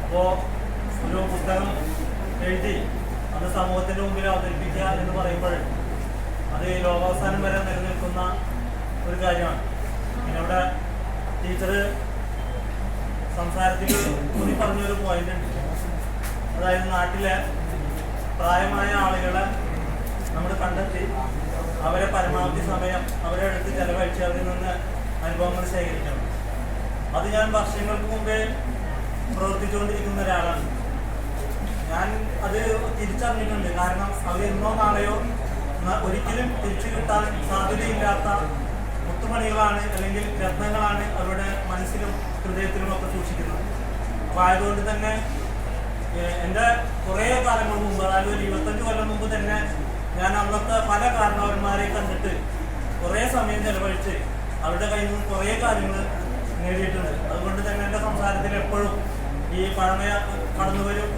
അപ്പോൾ ഒരു പുസ്തകം എഴുതി അത് സമൂഹത്തിന്റെ മുമ്പിൽ അവതരിപ്പിക്കുക എന്ന് പറയുമ്പോൾ അത് ലോകാവസാനം വരെ നിലനിൽക്കുന്ന ഒരു കാര്യമാണ്. പിന്നെ ഇവിടെ ടീച്ചർ സംസാരത്തിൽ കൂടി പറഞ്ഞൊരു പോയിന്റ് ഉണ്ട്. അതായത് നാട്ടിലെ പ്രായമായ ആളുകളെ നമ്മൾ കണ്ടെത്തി അവരെ പരമാവധി സമയം അവരെ അടുത്ത് ചെലവഴിച്ച് അവരിൽ നിന്ന് അനുഭവങ്ങൾ ശേഖരിക്കണം. അത് ഞാൻ വർഷങ്ങൾക്ക് മുമ്പേ പ്രവർത്തിച്ചുകൊണ്ടിരിക്കുന്ന ഒരാളാണ്. ഞാൻ അത് തിരിച്ചറിഞ്ഞിട്ടുണ്ട്. കാരണം അവർ എന്നോ നാളെയോ ഒരിക്കലും തിരിച്ചു കിട്ടാൻ സാധ്യതയില്ലാത്ത മുത്തുമണികളാണ് അല്ലെങ്കിൽ രത്നങ്ങളാണ് അവരുടെ മനസ്സിലും ഹൃദയത്തിലും ഒക്കെ സൂക്ഷിക്കുന്നത്. അപ്പോൾ ആയതുകൊണ്ട് തന്നെ എൻ്റെ കുറേ കാലങ്ങൾ മുമ്പ്, അതായത് ഒരു 25 കൊല്ലം മുമ്പ് തന്നെ ഞാൻ അന്നത്തെ പല കാരണവന്മാരെ കണ്ടിട്ട് കുറേ സമയം ചെലവഴിച്ച് അവരുടെ കയ്യിൽ നിന്ന് കുറേ കാര്യങ്ങൾ നേടിയിട്ടുണ്ട്. അതുകൊണ്ട് തന്നെ എൻ്റെ സംസാരത്തിൽ എപ്പോഴും ഈ പഴമ കടന്നു വരും,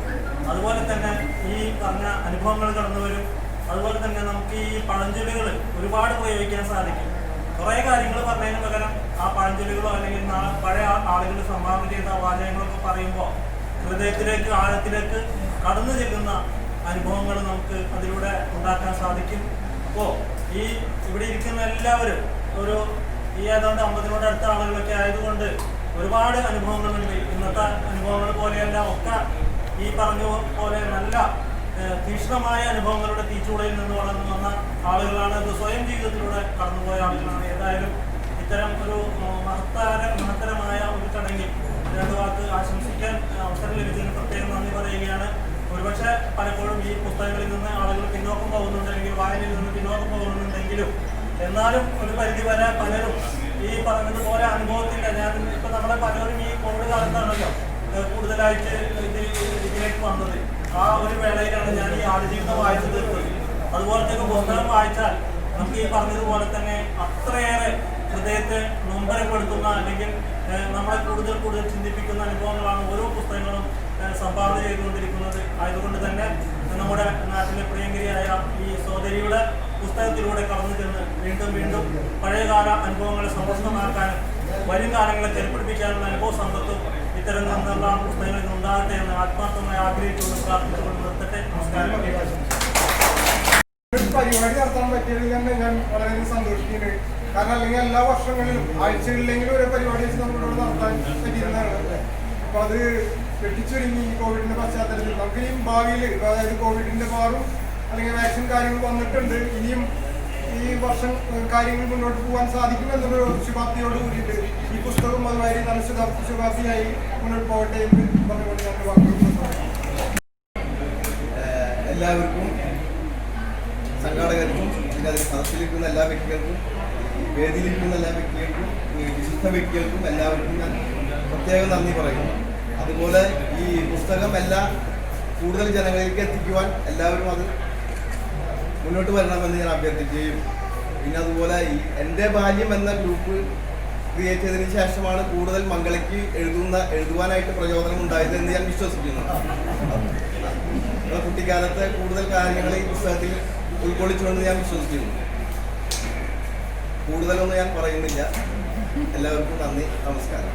അതുപോലെ തന്നെ ഈ പറഞ്ഞ അനുഭവങ്ങൾ കടന്നു വരും. അതുപോലെ തന്നെ നമുക്ക് ഈ പഴഞ്ചൊല്ലുകൾ ഒരുപാട് പ്രയോഗിക്കാൻ സാധിക്കും. കുറേ കാര്യങ്ങൾ പറഞ്ഞതിന് പകരം ആ പഴഞ്ചൊല്ലുകളോ അല്ലെങ്കിൽ പഴയ ആളുകൾ സംഭാവന ചെയ്ത വാചകങ്ങളൊക്കെ പറയുമ്പോൾ ഹൃദയത്തിലേക്ക് ആഴത്തിലേക്ക് കടന്നു ചെല്ലുന്ന അനുഭവങ്ങൾ നമുക്ക് അതിലൂടെ ഉണ്ടാക്കാൻ സാധിക്കും. അപ്പോൾ ഈ ഇവിടെ ഇരിക്കുന്ന എല്ലാവരും ഈ ഏതാണ്ട് 50-നോട് അടുത്ത ആളുകളൊക്കെ ആയതുകൊണ്ട് ഒരുപാട് അനുഭവങ്ങളുണ്ട്. ഇന്നത്തെ അനുഭവങ്ങൾ പോലെയല്ല, ഒക്കെ ഈ പറഞ്ഞ പോലെ നല്ല തീക്ഷ്ണമായ അനുഭവങ്ങളുടെ തീച്ചൂടയിൽ നിന്ന് വളർന്നു വന്ന ആളുകളാണ്. ഇത് സ്വയം ജീവിതത്തിലൂടെ കടന്നുപോയ ആളുകളാണ്. ഏതായാലും ഇത്തരം ഒരു മഹത്തരമായ ഒരു ചടങ്ങിൽ 2 വാക്ക് ആശംസിക്കാൻ അവസരം ലഭിച്ചതിന് പ്രത്യേകം നന്ദി പറയുകയാണ്. ഒരുപക്ഷെ പലപ്പോഴും ഈ പുസ്തകങ്ങളിൽ നിന്ന് ആളുകൾ പിന്നോക്കം പോകുന്നുണ്ടെങ്കിൽ, വായനയിൽ നിന്ന് പിന്നോക്കം പോകുന്നുണ്ടെങ്കിലും എന്നാലും ഒരു പരിധി വരെ പലരും ഈ പറഞ്ഞതുപോലെ അനുഭവത്തില്ല. ഞാൻ ഇപ്പം നമ്മളെ പലരും ഈ കോവിഡ് കാലത്താണല്ലോ കൂടുതലായിട്ട് ഇതിലേക്ക് വന്നത്. ആ ഒരു വേളയിലാണ് ഞാൻ ഈ ആടുജീവിതം വായിച്ചു തീർത്തത്. അതുപോലത്തെ പുസ്തകം വായിച്ചാൽ നമുക്ക് ഈ പറഞ്ഞതുപോലെ തന്നെ അത്രയേറെ ഹൃദയത്തെ നൊമ്പരപ്പെടുത്തുന്ന അല്ലെങ്കിൽ നമ്മളെ കൂടുതൽ ചിന്തിപ്പിക്കുന്ന അനുഭവങ്ങളാണ് ഓരോ പുസ്തകങ്ങളും സംഭാവന ചെയ്തുകൊണ്ടിരിക്കുന്നത്. ആയതുകൊണ്ട് തന്നെ നമ്മുടെ നാട്ടിലെ പ്രിയങ്കരിയായ ഈ സോദരിയുടെ പുസ്തകത്തിലൂടെ കടന്നു ചെന്ന് വീണ്ടും പഴയകാല അനുഭവങ്ങളെ സമൃദ്ധമാക്കാനും വരും കാലങ്ങളെ ചെറുപ്പിടിപ്പിക്കാനുള്ള അനുഭവ സമ്പത്തും ഇത്തരം നിന്നുള്ള പുസ്തകങ്ങളിൽ നിന്നുണ്ടാകട്ടെ എന്ന് ആത്മാർത്ഥമായി ആഗ്രഹിച്ചുകൊണ്ട് പ്രാർത്ഥിച്ചുകൊണ്ട് നിർത്തട്ടെ. നമസ്കാരം. പരിപാടി നടത്താൻ പറ്റിയതിൽ തന്നെ ഞാൻ വളരെയധികം സന്തോഷിക്കുന്നു. കാരണം അല്ലെങ്കിൽ എല്ലാ വർഷങ്ങളിലും ആഴ്ചകളിലെങ്കിലും ഒരു പരിപാടി വെച്ച് നമ്മളിവിടെ നടത്താൻ പറ്റിയിരുന്നതാണ്. അപ്പൊ അത് വെട്ടിച്ചുരുങ്ങി ഈ കോവിഡിന്റെ പശ്ചാത്തലത്തിൽ നമുക്ക് ഇനിയും ഭാവിയിൽ, അതായത് കോവിഡിന്റെ മാറും അല്ലെങ്കിൽ വാക്സിൻ കാര്യങ്ങൾ വന്നിട്ടുണ്ട്, ഇനിയും ഈ വർഷം കാര്യങ്ങൾ മുന്നോട്ട് പോകാൻ സാധിക്കും എന്നൊരു ശുഭാപ്തിയോട് കൂടിയിട്ട് ഈ പുസ്തകം അതുമായി നല്ല ശുഭാപ്തിയായി മുന്നോട്ട് പോകട്ടെ എന്ന് പറഞ്ഞുകൊണ്ട് ഞാൻ വാക്കുകൾ. എല്ലാവർക്കും, സംഘാടകർക്കും, പിന്നെ അതിൽ സദസ്സിലിരിക്കുന്ന എല്ലാ വ്യക്തികൾക്കും, വേദിയിലിരിക്കുന്ന എല്ലാ വ്യക്തികൾക്കും, വിശുദ്ധ വ്യക്തികൾക്കും എല്ലാവർക്കും ഞാൻ പ്രത്യേകം നന്ദി പറയുന്നു. അതുപോലെ ഈ പുസ്തകം കൂടുതൽ ജനങ്ങളിലേക്ക് എത്തിക്കുവാൻ എല്ലാവരും അത് മുന്നോട്ട് വരണമെന്ന് ഞാൻ അഭ്യർത്ഥിക്കുകയും, പിന്നെ അതുപോലെ ഈ എൻ്റെ ബാല്യം എന്ന ഗ്രൂപ്പ് ക്രിയേറ്റ് ചെയ്തതിന് ശേഷമാണ് കൂടുതൽ മംഗളയ്ക്ക് എഴുതുവാനായിട്ട് പ്രചോദനം ഉണ്ടായത് എന്ന് ഞാൻ വിശ്വസിക്കുന്നു. കുട്ടിക്കാലത്തെ കൂടുതൽ കാര്യങ്ങൾ ഈ പുസ്തകത്തിൽ ഉൾക്കൊള്ളിച്ചുകൊണ്ട് ഞാൻ വിശ്വസിക്കുന്നു. കൂടുതലൊന്നും ഞാൻ പറയുന്നില്ല. എല്ലാവർക്കും നന്ദി, നമസ്കാരം.